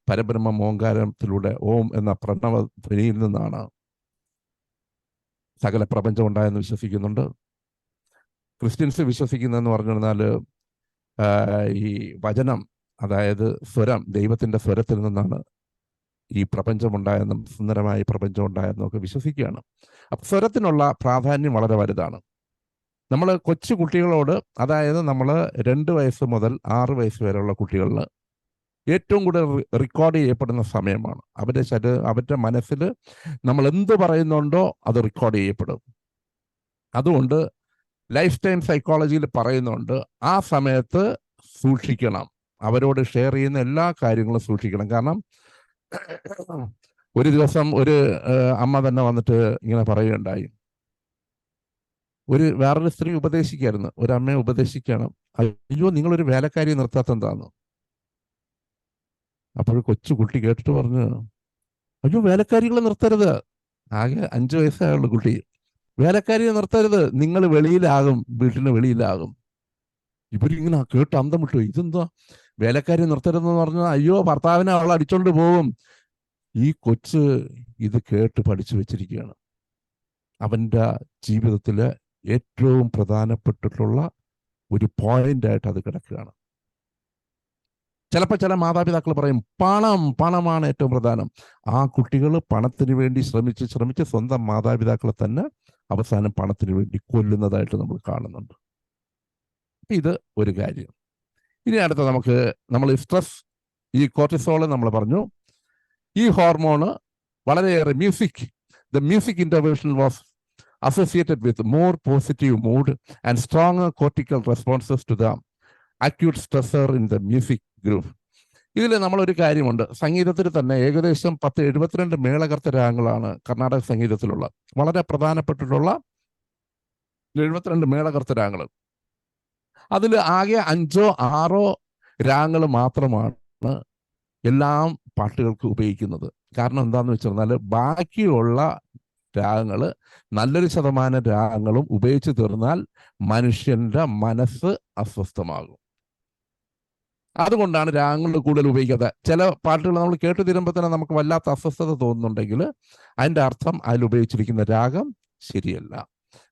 പരബ്രഹ്മം ഓങ്കാരത്തിലൂടെ ഓം എന്ന പ്രണവ ധ്വനിയിൽ നിന്നാണ് സകല പ്രപഞ്ചം ഉണ്ടായെന്ന് വിശ്വസിക്കുന്നുണ്ട്. ക്രിസ്ത്യൻസ് വിശ്വസിക്കുന്നതെന്ന് പറഞ്ഞു കഴിഞ്ഞാൽ ഈ വചനം, അതായത് സ്വരം, ദൈവത്തിൻ്റെ സ്വരത്തിൽ നിന്നാണ് ഈ പ്രപഞ്ചമുണ്ടായെന്നും സുന്ദരമായ പ്രപഞ്ചം ഉണ്ടായെന്നും ഒക്കെ വിശ്വസിക്കുകയാണ്. അപ്പം സ്വരത്തിനുള്ള പ്രാധാന്യം വളരെ വലുതാണ്. നമ്മൾ കൊച്ചു കുട്ടികളോട്, അതായത് നമ്മൾ 2 വയസ്സ് മുതൽ 6 വയസ്സ് വരെയുള്ള കുട്ടികളിൽ ഏറ്റവും കൂടുതൽ റെക്കോർഡ് ചെയ്യപ്പെടുന്ന സമയമാണ്. അവരുടെ മനസ്സിൽ നമ്മൾ എന്ത് പറയുന്നുണ്ടോ അത് റെക്കോർഡ് ചെയ്യപ്പെടും. അതുകൊണ്ട് ലൈഫ് ടൈം സൈക്കോളജിയിൽ പറയുന്നുണ്ട്, ആ സമയത്ത് സൂക്ഷിക്കണം, അവരോട് ഷെയർ ചെയ്യുന്ന എല്ലാ കാര്യങ്ങളും സൂക്ഷിക്കണം. കാരണം ഒരു ദിവസം ഒരു അമ്മ തന്നെ വന്നിട്ട് ഇങ്ങനെ പറയുകയുണ്ടായി. വേറൊരു സ്ത്രീ ഉപദേശിക്കായിരുന്നു, ഒരു അമ്മയെ ഉപദേശിക്കണം, അയ്യോ നിങ്ങളൊരു വേലക്കാരിയെ നിർത്താത്ത എന്താന്ന്. അപ്പോൾ കൊച്ചു കുട്ടി കേട്ടിട്ട് പറഞ്ഞു, അയ്യോ വേലക്കാരികളെ നിർത്തരുത്. ആകെ 5 വയസ്സായുള്ള കുട്ടി. വേലക്കാരിയെ നിർത്തരുത്, നിങ്ങൾ വെളിയിലാകും, വീട്ടിന് വെളിയിലാകും. ഇവരിങ്ങനെ കേട്ട് അന്തം വിട്ടു. ഇതെന്താ വേലക്കാരി നിർത്തരുതെന്ന് പറഞ്ഞാൽ, അയ്യോ ഭർത്താവിനെ അവൾ അടിച്ചോണ്ട് പോകും. ഈ കൊച്ച് ഇത് കേട്ട് പഠിച്ചു വെച്ചിരിക്കുകയാണ്. അവൻ്റെ ജീവിതത്തില് ഏറ്റവും പ്രധാനപ്പെട്ടിട്ടുള്ള ഒരു പോയിന്റായിട്ട് അത് കിടക്കുകയാണ്. ചിലപ്പോൾ ചില മാതാപിതാക്കൾ പറയും പണമാണ് ഏറ്റവും പ്രധാനം. ആ കുട്ടികൾ പണത്തിന് വേണ്ടി ശ്രമിച്ച് സ്വന്തം മാതാപിതാക്കളെ തന്നെ അവസാനം പണത്തിന് വേണ്ടി കൊല്ലുന്നതായിട്ട് നമ്മൾ കാണുന്നുണ്ട്. ഇത് ഒരു കാര്യം. ഇനി അടുത്ത നമ്മൾ സ്ട്രെസ്, ഈ കോർട്ടിസോൾ നമ്മൾ പറഞ്ഞു. ഈ ഹോർമോണ് വളരെയേറെ the music intervention was associated with more positive mood and stronger cortical responses to the acute stressor in the music group. ഇതിൽ നമ്മളൊരു കാര്യമുണ്ട്, സംഗീതത്തിൽ തന്നെ ഏകദേശം 72 മേളകർത്ത രാഗങ്ങളാണ് കർണാടക സംഗീതത്തിലുള്ള, വളരെ പ്രധാനപ്പെട്ടിട്ടുള്ള 72 മേളകർത്ത രാഗങ്ങൾ. അതിൽ ആകെ 5 or 6 രാഗങ്ങൾ മാത്രമാണ് എല്ലാം പാട്ടുകൾക്ക് ഉപയോഗിക്കുന്നത്. കാരണം എന്താണെന്ന് വെച്ചാൽ ബാക്കിയുള്ള രാഗങ്ങൾ, നല്ലൊരു ശതമാനം രാഗങ്ങളും ഉപയോഗിച്ച് തീർന്നാൽ മനുഷ്യന്റെ മനസ്സ് അസ്വസ്ഥമാകും. അതുകൊണ്ടാണ് രാഗങ്ങൾ കൂടുതൽ ഉപയോഗിക്കാതെ. ചില പാട്ടുകൾ നമ്മൾ കേട്ടു തീരുമ്പോൾ തന്നെ നമുക്ക് വല്ലാത്ത അസ്വസ്ഥത തോന്നുന്നുണ്ടെങ്കിൽ അതിൻ്റെ അർത്ഥം അതിൽ ഉപയോഗിച്ചിരിക്കുന്ന രാഗം ശരിയല്ല.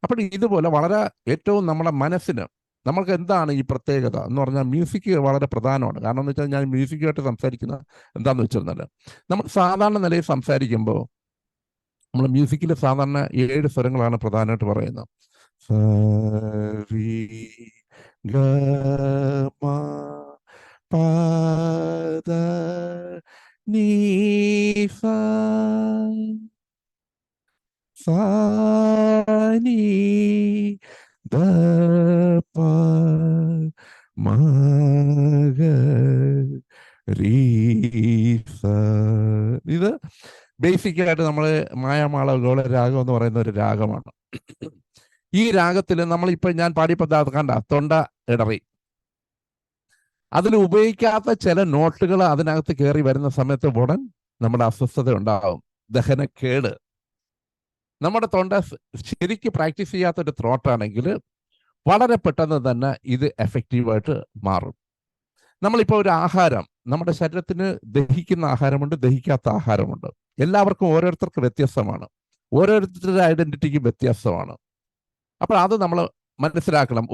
അപ്പോൾ ഇതുപോലെ വളരെ ഏറ്റവും നമ്മുടെ മനസ്സിന് നമുക്ക് എന്താണ് ഈ പ്രത്യേകത എന്ന് പറഞ്ഞാൽ, മ്യൂസിക് വളരെ പ്രധാനമാണ്. കാരണം എന്ന് വെച്ചാൽ ഞാൻ മ്യൂസിക്കുമായിട്ട് സംസാരിക്കുന്നത് എന്താണെന്ന് വെച്ചിരുന്നാൽ, നമ്മൾ സാധാരണ നിലയിൽ സംസാരിക്കുമ്പോൾ നമ്മൾ മ്യൂസിക്കിൽ സാധാരണ 7 സ്വരങ്ങളാണ് പ്രധാനമായിട്ട് പറയുന്നത്. സ രി ഗ മ പ ദ നീ സ സ നീ ദ പ മ ഗ രീ സ. ഇത് ബേസിക്കായിട്ട് നമ്മൾ മായാമാളവഗോള രാഗം എന്ന് പറയുന്ന ഒരു രാഗമാണ്. ഈ രാഗത്തിൽ നമ്മളിപ്പോൾ ഞാൻ പാടിയപ്പോൾ കണ്ട തൊണ്ട ഇടറി, അതിൽ ഉപയോഗിക്കാത്ത ചില നോട്ടുകൾ അതിനകത്ത് കയറി വരുന്ന സമയത്ത് ഉടൻ നമ്മുടെ അസ്വസ്ഥത ഉണ്ടാകും, ദഹനക്കേട്. നമ്മുടെ തൊണ്ട ശരിക്ക് പ്രാക്ടീസ് ചെയ്യാത്തൊരു ത്രോട്ടാണെങ്കിൽ വളരെ പെട്ടെന്ന് തന്നെ ഇത് എഫക്റ്റീവായിട്ട് മാറും. നമ്മളിപ്പോൾ ഒരു ആഹാരം, നമ്മുടെ ശരീരത്തിന് ദഹിക്കുന്ന ആഹാരമുണ്ട്, ദഹിക്കാത്ത ആഹാരമുണ്ട്. എല്ലാവർക്കും ഓരോരുത്തർക്ക് വ്യത്യസ്തമാണ്, ഓരോരുത്തരുടെ ഐഡന്റിറ്റിക്ക് വ്യത്യാസമാണ്. അപ്പോൾ അത് നമ്മൾ മനസ്സിലാക്കണം.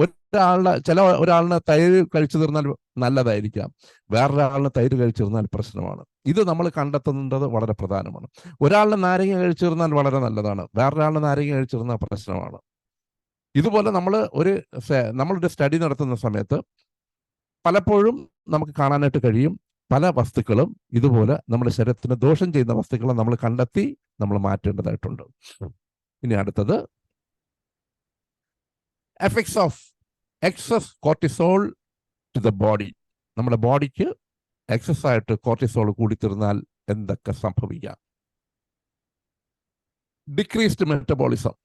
ഒരാളിന് തൈര് കഴിച്ചു തീർന്നാൽ നല്ലതായിരിക്കാം, വേറൊരാളിന് തൈര് കഴിച്ചു തീർന്നാൽ പ്രശ്നമാണ്. ഇത് നമ്മൾ കണ്ടെത്തുന്നത് വളരെ പ്രധാനമാണ്. ഒരാളിന് നാരങ്ങ കഴിച്ചു തീർന്നാൽ വളരെ നല്ലതാണ്, വേറൊരാളിന് നാരങ്ങ കഴിച്ചു തീർന്നാൽ പ്രശ്നമാണ്. ഇതുപോലെ നമ്മളൊരു സ്റ്റഡി നടത്തുന്ന സമയത്ത് പലപ്പോഴും നമുക്ക് കാണാനായിട്ട് കഴിയും, പല വസ്തുക്കളും ഇതുപോലെ നമ്മുടെ ശരീരത്തിന് ദോഷം ചെയ്യുന്ന വസ്തുക്കളെ നമ്മൾ കണ്ടെത്തി നമ്മൾ മാറ്റേണ്ടതായിട്ടുണ്ട്. ഇനി അടുത്തത് effects of excess cortisol to the body. നമ്മുടെ ബോഡിക്ക് എക്സസ് ആയിട്ട് കോർട്ടിസോൾ കൂടിത്തീർന്നാൽ എന്തൊക്കെ സംഭവിക്കാം? Decreased metabolism.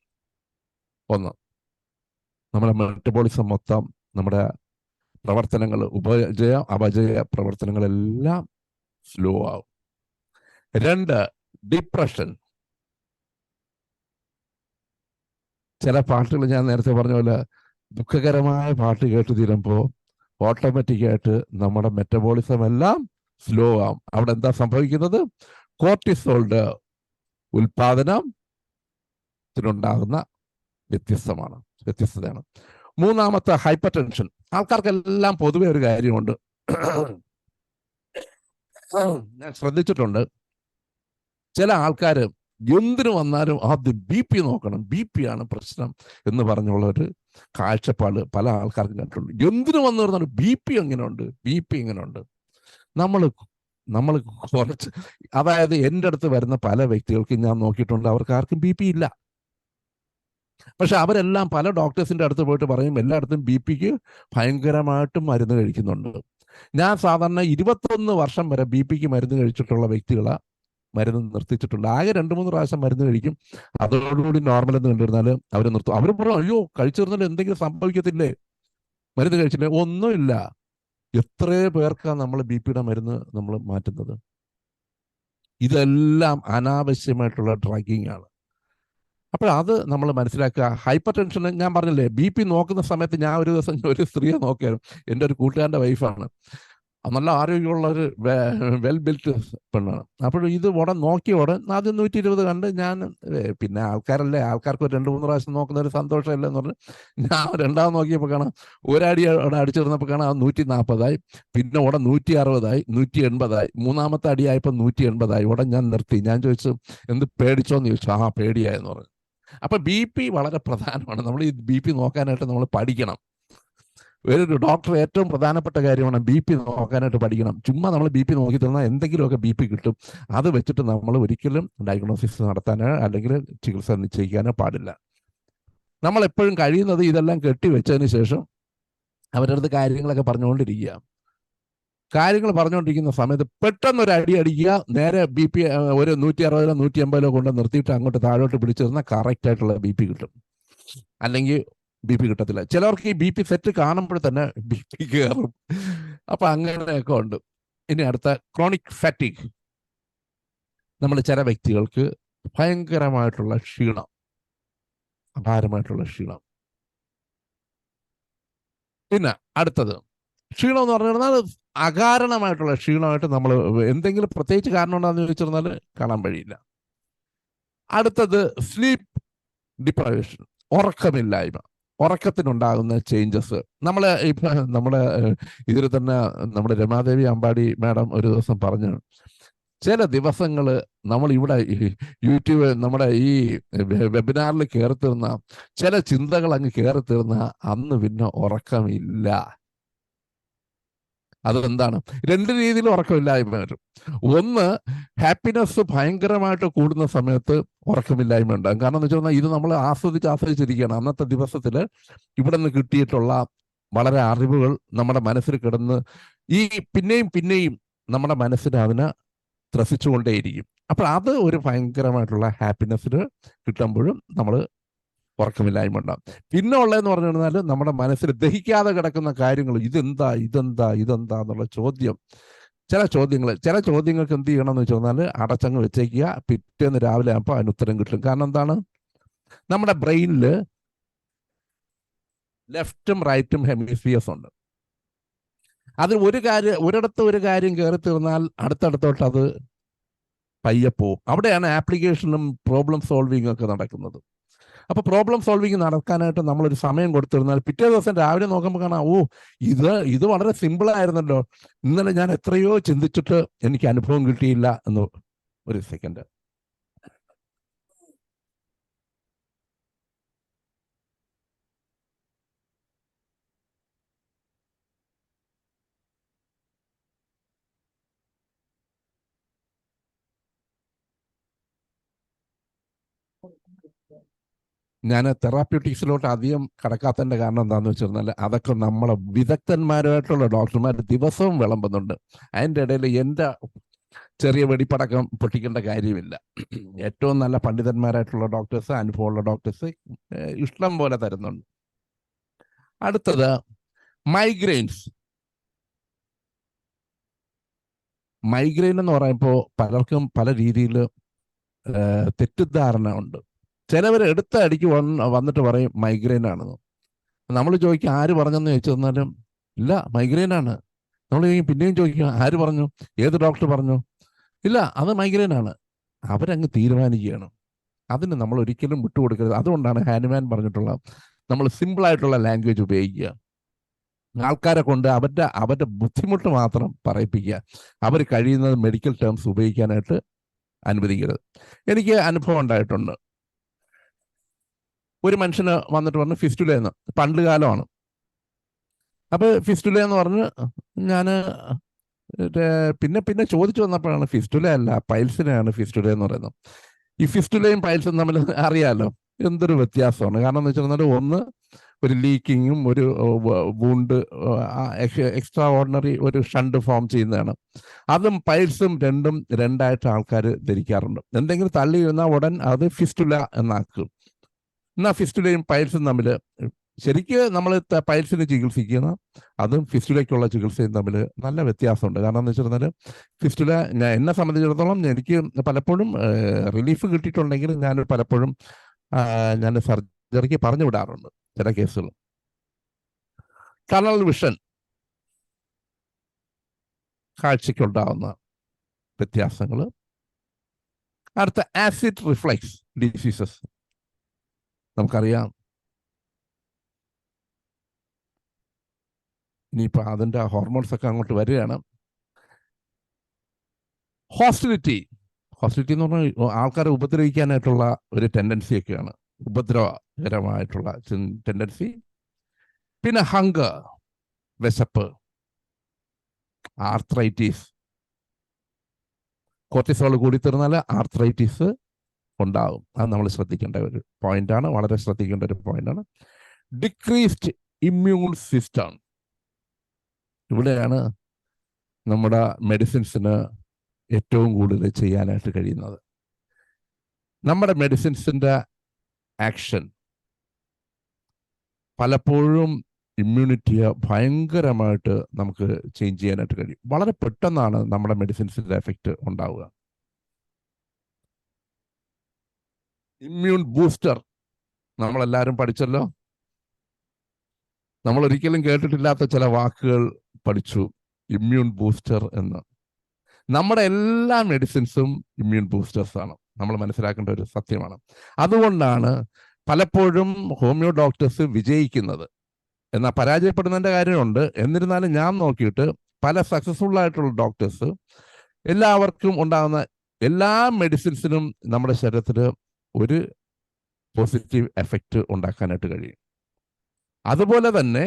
ഒന്ന്, നമ്മുടെ മെറ്റബോളിസം മൊത്തം, നമ്മുടെ പ്രവർത്തനങ്ങൾ, ഉപജയ അപജയ പ്രവർത്തനങ്ങളെല്ലാം സ്ലോ ആവും. 2, ഡിപ്രഷൻ. ചില പാട്ടുകൾ ഞാൻ നേരത്തെ പറഞ്ഞ പോലെ ദുഃഖകരമായ പാട്ട് കേട്ട് തീരുമ്പോൾ ഓട്ടോമാറ്റിക്കായിട്ട് നമ്മുടെ മെറ്റബോളിസം എല്ലാം സ്ലോ ആവും. അവിടെ എന്താ സംഭവിക്കുന്നത്? കോർട്ടിസോളിന്റെ ഉൽപാദനത്തിനുണ്ടാകുന്ന വ്യത്യസ്തതയാണ്. 3, ഹൈപ്പർ ടെൻഷൻ. ആൾക്കാർക്കെല്ലാം പൊതുവെ ഒരു കാര്യമുണ്ട്, ഞാൻ ശ്രദ്ധിച്ചിട്ടുണ്ട്, ചില ആൾക്കാർ എന്തിനു വന്നാലും ആദ്യം BP നോക്കണം, BP ആണ് പ്രശ്നം എന്ന് പറഞ്ഞുള്ള ഒരു കാഴ്ചപ്പാട് പല ആൾക്കാർക്കും കണ്ടിട്ടുണ്ട്. എന്തിനു വന്നു പറഞ്ഞാലും BP എങ്ങനെയുണ്ട്. നമ്മൾ കുറച്ച്, അതായത് എൻ്റെ അടുത്ത് വരുന്ന പല വ്യക്തികൾക്കും ഞാൻ നോക്കിയിട്ടുണ്ട്, അവർക്ക് ആർക്കും BP ഇല്ല. പക്ഷെ അവരെല്ലാം പല ഡോക്ടേഴ്സിൻ്റെ അടുത്ത് പോയിട്ട് പറയും എല്ലായിടത്തും BPക്ക് ഭയങ്കരമായിട്ടും മരുന്ന് കഴിക്കുന്നുണ്ട്. ഞാൻ സാധാരണ 21 വർഷം വരെ BPക്ക് മരുന്ന് കഴിച്ചിട്ടുള്ള വ്യക്തികളാണ് മരുന്ന് നിർത്തിച്ചിട്ടുണ്ട്. ആകെ 2-3 പ്രാവശ്യം മരുന്ന് കഴിക്കും, അതോടുകൂടി നോർമൽ എന്ന് കണ്ടിരുന്നാൽ അവർ നിർത്തും. അവർ പറയും, അയ്യോ കഴിച്ചിരുന്നാൽ എന്തെങ്കിലും സംഭവിക്കത്തില്ലേ, മരുന്ന് കഴിച്ചില്ലേ? ഒന്നുമില്ല. എത്രയോ പേർക്കാണ് നമ്മൾ BP മരുന്ന് നമ്മൾ മാറ്റുന്നത്. ഇതെല്ലാം അനാവശ്യമായിട്ടുള്ള ഡ്രഗിങ് ആണ്. അപ്പോൾ അത് നമ്മൾ മനസ്സിലാക്കുക. ഹൈപ്പർ ടെൻഷൻ ഞാൻ പറഞ്ഞില്ലേ, BP നോക്കുന്ന സമയത്ത് ഞാൻ ഒരു ദിവസം ഒരു സ്ത്രീയെ നോക്കിയായിരുന്നു. എൻ്റെ ഒരു കൂട്ടുകാരൻ്റെ വൈഫാണ്. നല്ല ആരോഗ്യമുള്ള ഒരു വെൽ ബിൽറ്റ് പെണ്ണാണ്. അപ്പോൾ ഇത് നോക്കിയ ആദ്യം 120 കണ്ട് ഞാൻ, പിന്നെ ആൾക്കാർക്ക് ഒരു 2-3 പ്രാവശ്യം നോക്കുന്ന ഒരു സന്തോഷമല്ല എന്ന് പറഞ്ഞ് ഞാൻ രണ്ടാമത് നോക്കിയപ്പോൾ കാണാം, ഒരടി അവിടെ അടിച്ചിരുന്നപ്പോൾ കാണാം 140 പിന്നെ 160 180 മൂന്നാമത്തെ അടിയായപ്പോൾ 180 ഞാൻ നിർത്തി. ഞാൻ ചോദിച്ചു, എന്ത് പേടിച്ചോന്ന് ചോദിച്ചു. ആ പേടിയായെന്ന് പറഞ്ഞു. അപ്പൊ BP വളരെ പ്രധാനമാണ്. നമ്മൾ ഈ BP നോക്കാനായിട്ട് നമ്മൾ പഠിക്കണം. ഒരു ഡോക്ടർ ഏറ്റവും പ്രധാനപ്പെട്ട കാര്യമാണ് BP നോക്കാനായിട്ട് പഠിക്കണം. ചുമ്മാ നമ്മൾ BP നോക്കി തന്നാൽ എന്തെങ്കിലുമൊക്കെ BP കിട്ടും. അത് വെച്ചിട്ട് നമ്മൾ ഒരിക്കലും ഡയഗ്നോസിസ് നടത്താനോ അല്ലെങ്കിൽ ചികിത്സ നിശ്ചയിക്കാനോ പാടില്ല. നമ്മൾ എപ്പോഴും കഴിയുന്നത് ഇതെല്ലാം കെട്ടിവെച്ചതിന് ശേഷം അവരുടെ അടുത്ത് കാര്യങ്ങളൊക്കെ പറഞ്ഞുകൊണ്ടിരിക്കുക. കാര്യങ്ങൾ പറഞ്ഞുകൊണ്ടിരിക്കുന്ന സമയത്ത് പെട്ടെന്ന് ഒരു അടി അടിക്കുക, നേരെ BP ഒരു 160 180 കൊണ്ട് നിർത്തിയിട്ട് അങ്ങോട്ട് താഴോട്ട് പിടിച്ചിരുന്നാൽ കറക്റ്റ് ആയിട്ടുള്ള BP കിട്ടും. അല്ലെങ്കിൽ BP കിട്ടത്തില്ല. ചിലർക്ക് ഈ BP സെറ്റ് കാണുമ്പോൾ തന്നെ BP കയറും. അപ്പൊ അങ്ങനെയൊക്കെ ഉണ്ട്. ഇനി അടുത്ത ക്രോണിക് ഫാറ്റിഗ്. നമ്മൾ ചില വ്യക്തികൾക്ക് ഭയങ്കരമായിട്ടുള്ള ക്ഷീണം, അപാരമായിട്ടുള്ള ക്ഷീണം. പിന്നെ അടുത്തത് ക്ഷീണം എന്ന് പറഞ്ഞു കഴിഞ്ഞാൽ അകാരണമായിട്ടുള്ള ക്ഷീണമായിട്ട് നമ്മൾ എന്തെങ്കിലും പ്രത്യേകിച്ച് കാരണം ഉണ്ടാകുന്ന ചോദിച്ചിരുന്നാൽ കാണാൻ കഴിയില്ല. അടുത്തത് സ്ലീപ്പ് ഡിപ്രൈവേഷൻ, ഉറക്കമില്ലായ്മ, ഉറക്കത്തിനുണ്ടാകുന്ന ചേഞ്ചസ്. നമ്മുടെ ഇതിൽ തന്നെ നമ്മുടെ രമാദേവി അമ്പാടി മാഡം ഒരു ദിവസം പറഞ്ഞു, ചില ദിവസങ്ങൾ നമ്മൾ ഇവിടെ യൂട്യൂബ് നമ്മുടെ ഈ വെബിനാറിൽ കയറി തീർന്ന ചില ചിന്തകൾ അങ്ങ് കയറി തീർന്ന അന്ന് പിന്നെ ഉറക്കമില്ല. അതെന്താണ്? 2 രീതിയിൽ ഉറക്കമില്ലായ്മ വരും. ഒന്ന്, ഹാപ്പിനെസ് ഭയങ്കരമായിട്ട് കൂടുന്ന സമയത്ത് ഉറക്കമില്ലായ്മ ഉണ്ടാകും. കാരണം എന്ന് വെച്ചാൽ ഇത് നമ്മൾ ആസ്വദിച്ചിരിക്കുകയാണ്. അന്നത്തെ ദിവസത്തിൽ ഇവിടെ നിന്ന് കിട്ടിയിട്ടുള്ള വളരെ അറിവുകൾ നമ്മുടെ മനസ്സിൽ കിടന്ന് പിന്നെയും നമ്മുടെ മനസ്സിന് അതിനെ ത്രസിച്ചുകൊണ്ടേയിരിക്കും. അപ്പോൾ അത് ഒരു ഭയങ്കരമായിട്ടുള്ള ഹാപ്പിനെസ്സിന് കിട്ടുമ്പോഴും നമ്മൾ ഉറക്കമില്ലായ്മ ഉണ്ടാകും. പിന്നെ ഉള്ളതെന്ന് പറഞ്ഞു കഴിഞ്ഞാൽ നമ്മുടെ മനസ്സിൽ ദഹിക്കാതെ കിടക്കുന്ന കാര്യങ്ങൾ, ഇതെന്താ എന്നുള്ള ചോദ്യം. ചില ചോദ്യങ്ങൾക്ക് എന്ത് ചെയ്യണം എന്ന് വെച്ചാൽ അടച്ചങ്ങ് വെച്ചേക്കുക. പിറ്റേന്ന് രാവിലെ ആകുമ്പോൾ അതിന് ഉത്തരം കിട്ടും. കാരണം എന്താണ്? നമ്മുടെ ബ്രെയിനിൽ ലെഫ്റ്റും റൈറ്റും ഹെമിസ്ഫിയേഴ്സ് ഉണ്ട്. അതിൽ ഒരിടത്ത് ഒരു കാര്യം കയറി തീർന്നാൽ അടുത്തടുത്തോട്ട് അത് പയ്യെ പോവും. അവിടെയാണ് ആപ്ലിക്കേഷനും പ്രോബ്ലം സോൾവിങ് ഒക്കെ നടക്കുന്നത്. അപ്പോൾ പ്രോബ്ലം സോൾവിങ് നടക്കാനായിട്ട് നമ്മളൊരു സമയം കൊടുത്തിരുന്നാൽ പിറ്റേ ദിവസം രാവിലെ നോക്കുമ്പോൾ കാണാം, ഇത് വളരെ സിമ്പിളായിരുന്നല്ലോ, ഇന്നലെ ഞാൻ എത്രയോ ചിന്തിച്ചിട്ട് എനിക്ക് അനുഭവം കിട്ടിയില്ല എന്ന്. ഒരു സെക്കൻഡ്. ഞാൻ തെറാപ്യൂട്ടിക്സിലോട്ട് അധികം കടക്കാത്തതിൻ്റെ കാരണം എന്താണെന്ന് വെച്ചിരുന്നാൽ അതൊക്കെ നമ്മളെ വിദഗ്ധന്മാരായിട്ടുള്ള ഡോക്ടർമാർ ദിവസവും വിളമ്പുന്നുണ്ട്. അതിൻ്റെ ഇടയിൽ എൻ്റെ ചെറിയ വെടിപ്പടക്കം പൊട്ടിക്കേണ്ട കാര്യമില്ല. ഏറ്റവും നല്ല പണ്ഡിതന്മാരായിട്ടുള്ള ഡോക്ടേഴ്സ്, അനുഭവമുള്ള ഡോക്ടേഴ്സ് ഇഷ്ടം പോലെ തരുന്നുണ്ട്. അടുത്തത് മൈഗ്രെയിൻസ്. മൈഗ്രെയിൻ എന്ന് പറയുമ്പോൾ പലർക്കും പല രീതിയിൽ തെറ്റിദ്ധാരണ ഉണ്ട്. ചിലവർ എടുത്ത അടിക്ക് വന്നിട്ട് പറയും മൈഗ്രെയിൻ ആണെന്ന്. നമ്മൾ ചോദിക്കും ആര് പറഞ്ഞെന്ന് ചോദിച്ചു തന്നാലും ഇല്ല മൈഗ്രെയിൻ ആണ്. നമ്മൾ പിന്നെയും ചോദിക്കും ആര് പറഞ്ഞു, ഏത് ഡോക്ടർ പറഞ്ഞു, ഇല്ല അത് മൈഗ്രെയിൻ ആണ്. അവരങ്ങ് തീരുമാനിക്കുകയാണ്. അതിന് നമ്മൾ ഒരിക്കലും വിട്ടുകൊടുക്കരുത്. അതുകൊണ്ടാണ് ഹാനുമാൻ പറഞ്ഞിട്ടുള്ള നമ്മൾ സിമ്പിളായിട്ടുള്ള ലാംഗ്വേജ് ഉപയോഗിക്കുക. ആൾക്കാരെ കൊണ്ട് അവരുടെ ബുദ്ധിമുട്ട് മാത്രം പറയിപ്പിക്കുക. അവർ കഴിയുന്നത് മെഡിക്കൽ ടേംസ് ഉപയോഗിക്കാനായിട്ട് അനുവദിക്കരുത്. എനിക്ക് അനുഭവം ഉണ്ടായിട്ടുണ്ട്. ഒരു മനുഷ്യന് വന്നിട്ട് പറഞ്ഞു ഫിസ്റ്റുലയെന്ന്. പണ്ട് കാലമാണ്. അപ്പോൾ ഫിസ്റ്റുലയെന്ന് പറഞ്ഞ് ഞാൻ പിന്നെ ചോദിച്ചു വന്നപ്പോഴാണ് ഫിസ്റ്റുല അല്ല പൈൽസിനെയാണ് ഫിസ്റ്റുല എന്ന് പറയുന്നത്. ഈ ഫിസ്റ്റുലയും പൈൽസും തമ്മിൽ അറിയാമല്ലോ എന്തൊരു വ്യത്യാസമാണ്. കാരണം എന്ന് വെച്ചിട്ടുണ്ടെങ്കിൽ ഒന്ന് ഒരു ലീക്കിങ്ങും ഒരു വൂണ്ട് എക്സ്ട്രാ ഓർഡിനറി ഒരു ഷണ്ട് ഫോം ചെയ്യുന്നതാണ്. അതും പൈൽസും രണ്ടും രണ്ടായിട്ട് ആൾക്കാർ ധരിക്കാറുണ്ട്. എന്തെങ്കിലും തള്ളി വീണാൽ ഉടൻ അത് ഫിസ്റ്റുല എന്നാക്കും. എന്നാൽ ഫിസ്റ്റുലയും പൈൽസും തമ്മിൽ ശരിക്ക് നമ്മൾ പൈൽസിന് ചികിത്സിക്കുന്ന അതും ഫിസ്റ്റുലയ്ക്കുള്ള ചികിത്സയും തമ്മിൽ നല്ല വ്യത്യാസമുണ്ട്. കാരണം എന്ന് വെച്ചിരുന്നാൽ ഫിസ്റ്റുല എന്നെ സംബന്ധിച്ചിടത്തോളം എനിക്ക് പലപ്പോഴും റിലീഫ് കിട്ടിയിട്ടുണ്ടെങ്കിൽ ഞാൻ പലപ്പോഴും ഞാൻ സർജറിക്ക് പറഞ്ഞു വിടാറുണ്ട് ചില കേസുകൾ. ടണൽ വിഷൻ, കാഴ്ചയ്ക്കുണ്ടാവുന്ന വ്യത്യാസങ്ങൾ. അടുത്ത ആസിഡ് റിഫ്ലക്സ് ഡിസീസസ്. നമുക്കറിയാം ഇനിയിപ്പോൾ അതിൻ്റെ ഹോർമോൺസ് ഒക്കെ അങ്ങോട്ട് വരികയാണ്. ഹോസ്റ്റിലിറ്റി എന്ന് പറഞ്ഞാൽ ആൾക്കാരെ ഉപദ്രവിക്കാനായിട്ടുള്ള ഒരു ടെൻഡൻസിയൊക്കെയാണ്, ഉപദ്രവകരമായിട്ടുള്ള ടെൻഡൻസി. പിന്നെ ഹങ്കർ, വിശപ്പ്. ആർത്രൈറ്റിസ്, കോർട്ടിസോൾ കൂടി തീർന്നാൽ ആർത്രൈറ്റിസ് ഉണ്ടാകും. അത് നമ്മൾ ശ്രദ്ധിക്കേണ്ട ഒരു പോയിന്റാണ്, വളരെ ശ്രദ്ധിക്കേണ്ട ഒരു പോയിന്റാണ്. Decreased immune system. ഇവിടെയാണ് നമ്മുടെ മെഡിസിൻസിന് ഏറ്റവും കൂടുതൽ ചെയ്യാനായിട്ട് കഴിയുന്നത്. നമ്മുടെ മെഡിസിൻസിൻ്റെ ആക്ഷൻ പലപ്പോഴും ഇമ്മ്യൂണിറ്റിയെ ഭയങ്കരമായിട്ട് നമുക്ക് ചേഞ്ച് ചെയ്യാനായിട്ട് കഴിയും. വളരെ പെട്ടെന്നാണ് നമ്മുടെ മെഡിസിൻസിൻ്റെ എഫക്റ്റ് ഉണ്ടാവുക. ഇമ്മ്യൂൺ ബൂസ്റ്റർ നമ്മളെല്ലാവരും പഠിച്ചല്ലോ. നമ്മൾ ഒരിക്കലും കേട്ടിട്ടില്ലാത്ത ചില വാക്കുകൾ പഠിച്ചു, ഇമ്മ്യൂൺ ബൂസ്റ്റർ എന്ന്. നമ്മുടെ എല്ലാ മെഡിസിൻസും ഇമ്മ്യൂൺ ബൂസ്റ്റേഴ്സാണ്, നമ്മൾ മനസ്സിലാക്കേണ്ട ഒരു സത്യമാണ്. അതുകൊണ്ടാണ് പലപ്പോഴും ഹോമിയോ ഡോക്ടേഴ്സ് വിജയിക്കുന്നത്. എന്നാൽ പരാജയപ്പെടുന്നതിൻ്റെ കാര്യമുണ്ട്. എന്നിരുന്നാലും ഞാൻ നോക്കിയിട്ട് പല സക്സസ്ഫുൾ ആയിട്ടുള്ള ഡോക്ടേഴ്സ് എല്ലാവർക്കും ഉണ്ടാകുന്ന എല്ലാ മെഡിസിൻസിനും നമ്മുടെ ശരീരത്തിൽ ഒരു പോസിറ്റീവ് എഫക്റ്റ് ഉണ്ടാക്കാനായിട്ട് കഴിയും. അതുപോലെ തന്നെ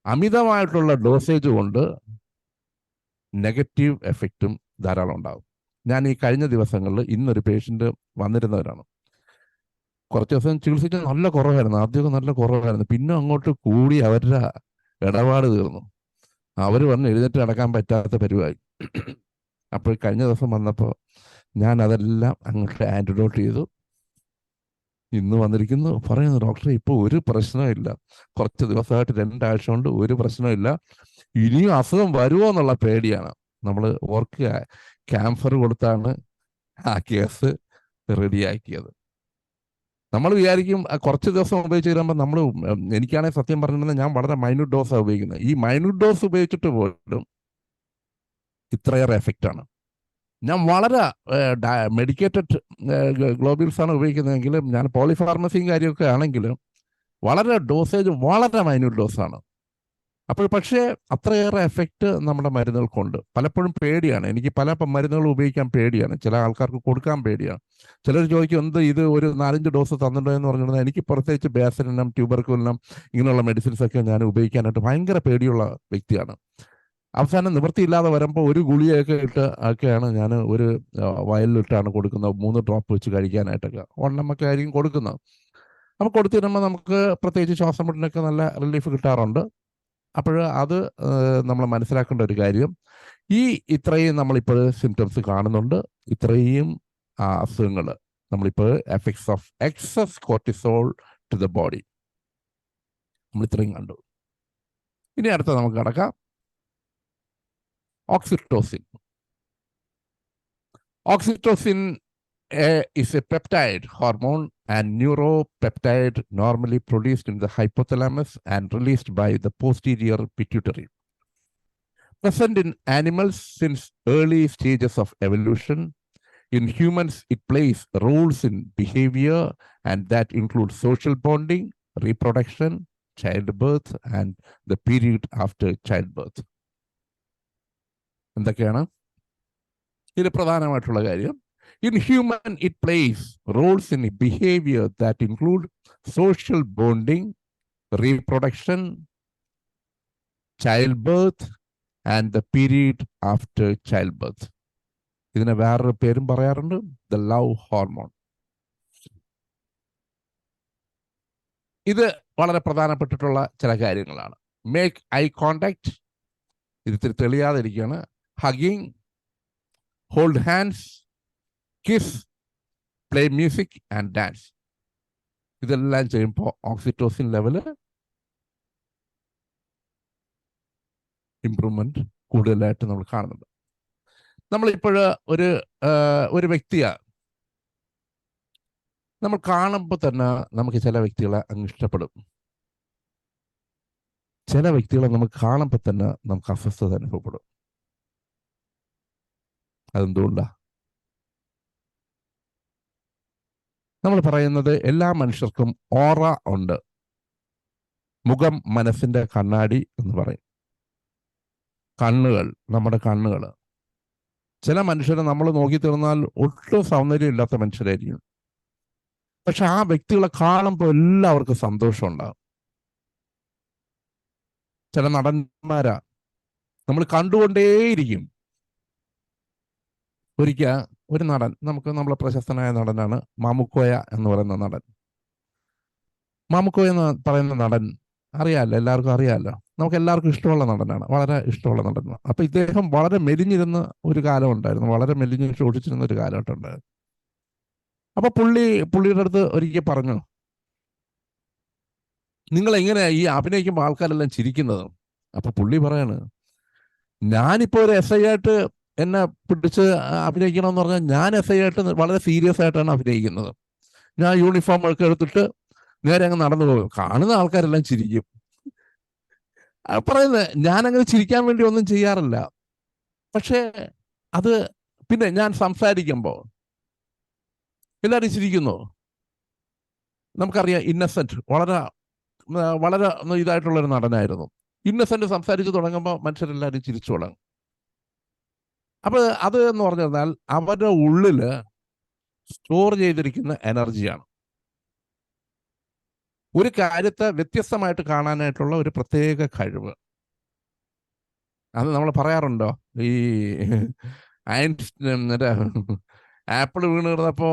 അമിതമായിട്ടുള്ള ഡോസേജ് കൊണ്ട് നെഗറ്റീവ് എഫക്റ്റും ധാരാളം ഉണ്ടാകും. ഞാൻ ഈ കഴിഞ്ഞ ദിവസങ്ങളിൽ ഇന്നൊരു പേഷ്യൻ്റ് വന്നിരുന്നവരാണ്. കുറച്ച് ദിവസം ചികിത്സിച്ച് നല്ല കുറവായിരുന്നു, ആദ്യമൊക്കെ നല്ല കുറവായിരുന്നു. പിന്നെ അങ്ങോട്ട് കൂടി അവരുടെ ഇടപാട് തീർന്നു. അവർ പറഞ്ഞ് എഴുന്നേറ്റ് നടക്കാൻ പറ്റാത്ത പരിപാടി. അപ്പോൾ കഴിഞ്ഞ ദിവസം വന്നപ്പോൾ ഞാൻ അതെല്ലാം അങ്ങോട്ട് ആൻറ്റിഡോട്ട് ചെയ്തു. ഇന്ന് വന്നിരിക്കുന്നു, പറയുന്നു ഡോക്ടറെ ഇപ്പോൾ ഒരു പ്രശ്നമില്ല, കുറച്ച് ദിവസമായിട്ട് 2 ആഴ്ച കൊണ്ട് ഒരു പ്രശ്നമില്ല, ഇനിയും അസുഖം വരുമോ എന്നുള്ള പേടിയാണ്. നമ്മൾ ഓർക്കുക, ക്യാൻസർ കൊടുത്താണ് ആ കേസ് റെഡിയാക്കിയത്. നമ്മൾ വിചാരിക്കും കുറച്ച് ദിവസം ഉപയോഗിച്ച് കഴിയുമ്പോൾ നമ്മൾ, എനിക്കാണെങ്കിൽ സത്യം പറഞ്ഞിട്ടുണ്ടെങ്കിൽ ഞാൻ വളരെ മൈന്യൂട്ട് ഡോസാണ് ഉപയോഗിക്കുന്നത്. ഈ മൈന്യൂട്ട് ഡോസ് ഉപയോഗിച്ചിട്ട് പോലും ഇത്രയേറെ എഫക്റ്റാണ്. ഞാൻ വളരെ മെഡിക്കേറ്റഡ് ഗ്ലോബ്യൂൾസാണ് ഉപയോഗിക്കുന്നതെങ്കിലും, ഞാൻ പോളിഫാർമസിയും കാര്യമൊക്കെ ആണെങ്കിലും വളരെ ഡോസേജ് വളരെ മൈന്യൂട്ട് ഡോസാണ്. അപ്പോൾ പക്ഷേ അത്രയേറെ എഫക്റ്റ് നമ്മുടെ മരുന്നുകൾക്കുണ്ട്. പലപ്പോഴും പേടിയാണ്, എനിക്ക് പല മരുന്നുകൾ ഉപയോഗിക്കാൻ പേടിയാണ്, ചില ആൾക്കാർക്ക് കൊടുക്കാൻ പേടിയാണ്. ചിലർ ചോദിക്കും എന്ത് ഇത് ഒരു 4-5 ഡോസ് തന്നിട്ടുണ്ടോ എന്ന് പറഞ്ഞിട്ടുണ്ടെങ്കിൽ എനിക്ക് പ്രത്യേകിച്ച് ബാസിലിനം, ട്യൂബർക്കുലിനം ഇങ്ങനെയുള്ള മെഡിസിൻസൊക്കെ ഞാൻ ഉപയോഗിക്കാനായിട്ട് ഭയങ്കര പേടിയുള്ള വ്യക്തിയാണ്. അവസാനം നിവൃത്തിയില്ലാതെ വരുമ്പോൾ ഒരു ഗുളികയൊക്കെ ഒക്കെയാണ് ഞാൻ ഒരു വയലിലിട്ടാണ് കൊടുക്കുന്നത്, 3 ഡ്രോപ്പ് വെച്ച് കഴിക്കാനായിട്ടൊക്കെ ഒരെണ്ണമൊക്കെ ആയിരിക്കും കൊടുക്കുന്നത്. അപ്പോൾ കൊടുത്തിരുമ്പോൾ നമുക്ക് പ്രത്യേകിച്ച് ശ്വാസം മുട്ടിനൊക്കെ നല്ല റിലീഫ് കിട്ടാറുണ്ട്. അപ്പോൾ അത് നമ്മൾ മനസ്സിലാക്കേണ്ട ഒരു കാര്യം, ഇത്രയും നമ്മളിപ്പോൾ സിംറ്റംസ് കാണുന്നുണ്ട്, ഇത്രയും അസുഖങ്ങൾ നമ്മളിപ്പോൾ effects of excess cortisol to the body നമ്മൾ ഇത്രയും കണ്ടു. ഇനി അടുത്ത നമുക്ക് കിടക്കാം, oxytocin. Oxytocin is a peptide hormone and neuropeptide normally produced in the hypothalamus and released by the posterior pituitary. Present in animals since early stages of evolution. In humans, it plays roles in behavior, and that includes social bonding, reproduction, childbirth, and the period after childbirth. എന്തൊക്കെയാണ് ഇതിൽ പ്രധാനമായിട്ടുള്ള കാര്യം? In human it place Rolls in behaviour that include social bonding, reproduction, child birth and the period after child birth. ഇതിനെ വേറൊരു പേരും പറയാറുണ്ട്, the love hormone. ഇത് വളരെ പ്രധാനപ്പെട്ടിട്ടുള്ള ചില കാര്യങ്ങളാണ്. മേക്ക് ഐ കോണ്ടാക്ട്, ഇത് ഇത്തിരി തെളിയാതിരിക്കുകയാണ്. Hugging, hold hands, kiss, play music and dance. ഇതെല്ലാം ചെയ്യുമ്പോൾ ഓക്സിറ്റോസിൻ ലെവല് ഇംപ്രൂവ്മെന്റ് കൂടുതലായിട്ട് നമ്മൾ കാണുന്നുണ്ട്. നമ്മളിപ്പോൾ ഒരു വ്യക്തിയാണ് നമ്മൾ കാണുമ്പോൾ തന്നെ നമുക്ക് ചില വ്യക്തികളെ അങ്ങ് ഇഷ്ടപ്പെടും. ചില വ്യക്തികളെ നമുക്ക് കാണുമ്പോൾ തന്നെ നമുക്ക് അസ്വസ്ഥത അനുഭവപ്പെടും. അതെന്തുകൊണ്ടാ? നമ്മൾ പറയുന്നത് എല്ലാ മനുഷ്യർക്കും ഓറ ഉണ്ട്. മുഖം മനസ്സിന്റെ കണ്ണാടി എന്ന് പറയും. കണ്ണുകൾ, നമ്മുടെ കണ്ണുകൾ. ചില മനുഷ്യരെ നമ്മൾ നോക്കി തീർന്നാൽ ഒട്ടും സൗന്ദര്യം ഇല്ലാത്ത മനുഷ്യരായിരിക്കും. പക്ഷെ ആ വ്യക്തികളെ കാണുമ്പോൾ എല്ലാവർക്കും സന്തോഷം ഉണ്ടാകും. ചില നടന്മാരാ നമ്മൾ കണ്ടുകൊണ്ടേയിരിക്കും. ഒരിക്കൽ ഒരു നടൻ, നമ്മളെ പ്രശസ്തനായ നടനാണ് മാമുക്കോയ എന്ന് പറയുന്ന നടൻ. മാമുക്കോയ എന്ന് പറയുന്ന നടൻ അറിയാമല്ലോ, എല്ലാവർക്കും അറിയാമല്ലോ. നമുക്ക് എല്ലാവർക്കും ഇഷ്ടമുള്ള നടനാണ്, വളരെ ഇഷ്ടമുള്ള നടനാണ്. അപ്പൊ ഇദ്ദേഹം വളരെ മെലിഞ്ഞിരുന്ന ഒരു കാലം ഉണ്ടായിരുന്നു, വളരെ മെലിഞ്ഞ് ഷോടിച്ചിരുന്ന ഒരു കാലഘട്ടം ഉണ്ടായിരുന്നു. അപ്പൊ പുള്ളിയുടെ അടുത്ത് ഒരിക്കൽ പറഞ്ഞു, നിങ്ങൾ എങ്ങനെയാ ഈ അഭിനയിക്കുമ്പോൾ ആൾക്കാരെല്ലാം ചിരിക്കുന്നത്? അപ്പൊ പുള്ളി പറയാണ്, ഞാനിപ്പോ ഒരു SI ആയിട്ട് എന്നെ പിടിച്ച് അഭിനയിക്കണമെന്ന് പറഞ്ഞാൽ ഞാൻ SI ആയിട്ട് വളരെ സീരിയസ് ആയിട്ടാണ് അഭിനയിക്കുന്നത്. ഞാൻ യൂണിഫോം ഒക്കെ എടുത്തിട്ട് നേരെ അങ്ങ് നടന്നു പോകും, കാണുന്ന ആൾക്കാരെല്ലാം ചിരിക്കും. പറയുന്നത് ഞാനങ്ങനെ ചിരിക്കാൻ വേണ്ടി ഒന്നും ചെയ്യാറില്ല. പക്ഷേ അത് പിന്നെ ഞാൻ സംസാരിക്കുമ്പോൾ എല്ലാവരും ചിരിക്കുന്നു. നമുക്കറിയാം ഇന്നസെന്റ് വളരെ വളരെ ഇതായിട്ടുള്ളൊരു നടനായിരുന്നു. ഇന്നസെന്റ് സംസാരിച്ചു തുടങ്ങുമ്പോൾ മനുഷ്യരെല്ലാവരും ചിരിച്ചു തുടങ്ങും. അപ്പൊ അത് എന്ന് പറഞ്ഞാൽ അവരുടെ ഉള്ളില് സ്റ്റോർ ചെയ്തിരിക്കുന്ന എനർജിയാണ്. ഒരു കാര്യത്തെ വ്യത്യസ്തമായിട്ട് കാണാനായിട്ടുള്ള ഒരു പ്രത്യേക കഴിവ്. അത് നമ്മൾ പറയാറുണ്ടോ, ഈ ആപ്പിൾ വീണ് കിടന്നപ്പോ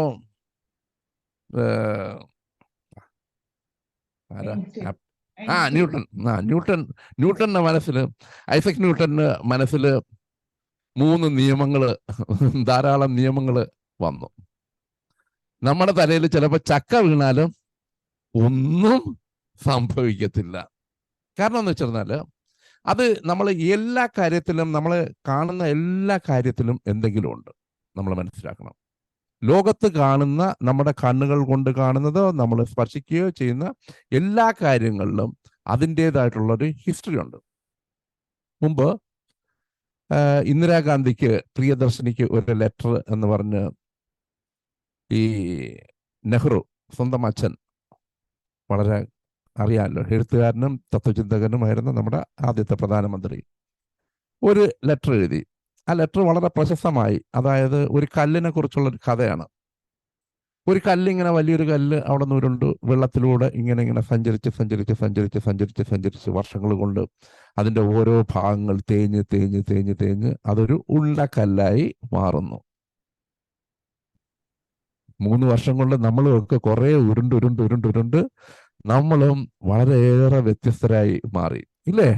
ന്യൂട്ടന്റെ മനസ്സിൽ, ഐസക് ന്യൂട്ടന്റെ മനസ്സിൽ 3 നിയമങ്ങള്, ധാരാളം നിയമങ്ങള് വന്നു. നമ്മുടെ തലയിൽ ചിലപ്പോൾ ചക്ക വീണാലും ഒന്നും സംഭവിക്കത്തില്ല. കാരണം എന്ന് വെച്ചിരുന്നാല് അത് നമ്മൾ എല്ലാ കാര്യത്തിലും, നമ്മൾ കാണുന്ന എല്ലാ കാര്യത്തിലും എന്തെങ്കിലും ഉണ്ട്, നമ്മൾ മനസ്സിലാക്കണം. ലോകത്ത് കാണുന്ന, നമ്മുടെ കണ്ണുകൾ കൊണ്ട് കാണുന്നതോ നമ്മൾ സ്പർശിക്കുകയോ ചെയ്യുന്ന എല്ലാ കാര്യങ്ങളിലും അതിൻ്റെതായിട്ടുള്ളൊരു ഹിസ്റ്ററി ഉണ്ട്. മുമ്പ് ഇന്ദിരാഗാന്ധിക്ക്, പ്രിയദർശിനിക്ക് ഒരു ലെറ്റർ എന്ന് പറഞ്ഞ് ഈ നെഹ്റു, സ്വന്തം അച്ഛൻ, വളരെ അറിയാമല്ലോ, എഴുത്തുകാരനും തത്വചിന്തകനുമായിരുന്ന നമ്മുടെ ആദ്യത്തെ പ്രധാനമന്ത്രി, ഒരു ലെറ്റർ എഴുതി. ആ ലെറ്റർ വളരെ പ്രശസ്തമായി. അതായത് ഒരു കല്ലിനെ കുറിച്ചുള്ള ഒരു കഥയാണ്. ഒരു കല്ലിങ്ങനെ, വലിയൊരു കല്ല് അവിടെ നിന്ന് ഉരുണ്ട് വെള്ളത്തിലൂടെ ഇങ്ങനെ സഞ്ചരിച്ച് വർഷങ്ങൾ കൊണ്ട് അതിൻ്റെ ഓരോ ഭാഗങ്ങൾ തേഞ്ഞ് അതൊരു ഉരുളക്കല്ലായി മാറുന്നു. 3 വർഷം കൊണ്ട് നമ്മളും ഒക്കെ കുറെ ഉരുണ്ട് നമ്മളും വളരെയേറെ വ്യത്യസ്തരായി മാറി, ഇല്ലേ?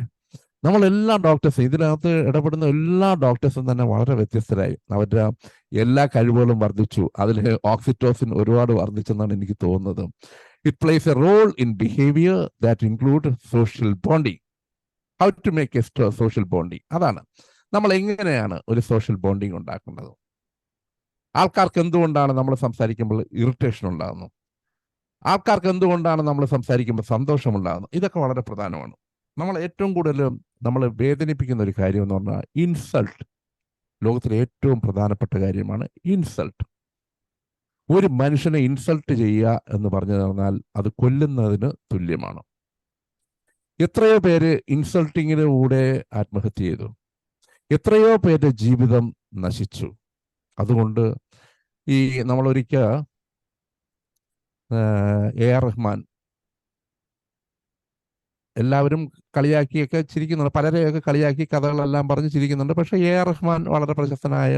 നമ്മളെല്ലാ ഡോക്ടേഴ്സും, ഇതിനകത്ത് ഇടപെടുന്ന എല്ലാ ഡോക്ടേഴ്സും തന്നെ വളരെ വ്യത്യസ്തരായി. അവരുടെ എല്ലാ കഴിവുകളും വർദ്ധിച്ചു. അതിൽ ഓക്സിറ്റോസിൻ ഒരുപാട് വർദ്ധിച്ചെന്നാണ് എനിക്ക് തോന്നുന്നത്. It plays a role in behaviour that include social bonding. How to make a social bonding, അതാണ് നമ്മൾ എങ്ങനെയാണ് ഒരു സോഷ്യൽ ബോണ്ടിങ് ഉണ്ടാക്കുന്നത്. ആൾക്കാർക്ക് എന്തുകൊണ്ടാണ് നമ്മൾ സംസാരിക്കുമ്പോൾ ഇറിറ്റേഷൻ ഉണ്ടാകുന്നു? ആൾക്കാർക്ക് എന്തുകൊണ്ടാണ് നമ്മൾ സംസാരിക്കുമ്പോൾ സന്തോഷമുണ്ടാകുന്നത്? ഇതൊക്കെ വളരെ പ്രധാനമാണ്. നമ്മൾ ഏറ്റവും കൂടുതൽ നമ്മൾ വേദനിപ്പിക്കുന്ന ഒരു കാര്യം എന്ന് പറഞ്ഞാൽ ഇൻസൾട്ട്. ലോകത്തിലെ ഏറ്റവും പ്രധാനപ്പെട്ട കാര്യമാണ് ഇൻസൾട്ട്. ഒരു മനുഷ്യനെ ഇൻസൾട്ട് ചെയ്യുക എന്ന് പറഞ്ഞു പറഞ്ഞാൽ അത് കൊല്ലുന്നതിന് തുല്യമാണ്. എത്രയോ പേര് ഇൻസൾട്ടിങ്ങിലൂടെ ആത്മഹത്യ ചെയ്തു, എത്രയോ പേരുടെ ജീവിതം നശിച്ചു. അതുകൊണ്ട് ഈ നമ്മളൊരിക്കൽ AR റഹ്മാൻ, എല്ലാവരും കളിയാക്കിയൊക്കെ ചിരിക്കുന്നുണ്ട്, പലരെയൊക്കെ കളിയാക്കി കഥകളെല്ലാം പറഞ്ഞ് ചിരിക്കുന്നുണ്ട്. പക്ഷെ AR റഹ്മാൻ വളരെ പ്രശസ്തനായ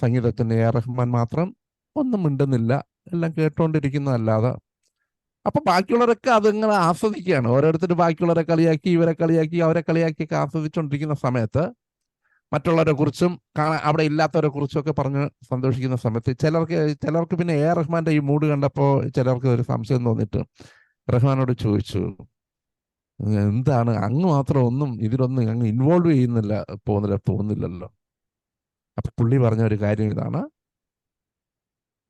സംഗീതത്തിന് AR റഹ്മാൻ മാത്രം ഒന്നും മിണ്ടുന്നില്ല, എല്ലാം കേട്ടോണ്ടിരിക്കുന്നതല്ലാതെ അപ്പൊ ബാക്കിയുള്ളവരൊക്കെ അതിങ്ങനെ ആസ്വദിക്കുകയാണ്. ഓരോരുത്തർ ബാക്കിയുള്ളവരെ കളിയാക്കി, ഇവരെ കളിയാക്കി, അവരെ കളിയാക്കിയൊക്കെ ആസ്വദിച്ചുകൊണ്ടിരിക്കുന്ന സമയത്ത് മറ്റുള്ളവരെ കുറിച്ചും അവിടെ ഇല്ലാത്തവരെ കുറിച്ചും ഒക്കെ പറഞ്ഞ് സന്തോഷിക്കുന്ന സമയത്ത് ചിലർക്ക് പിന്നെ എ ആർ റഹ്മാന്റെ ഈ മൂഡ് കണ്ടപ്പോൾ ചിലർക്ക് ഒരു സംശയം തോന്നിയിട്ട് റഹ്മാനോട് ചോദിച്ചു, എന്താണ് അങ്ങ് മാത്രം ഒന്നും ഇതിലൊന്നും അങ്ങ് ഇൻവോൾവ് ചെയ്യുന്നില്ല തോന്നുന്നില്ലല്ലോ. അപ്പൊ പുള്ളി പറഞ്ഞ ഒരു കാര്യം ഇതാണ്,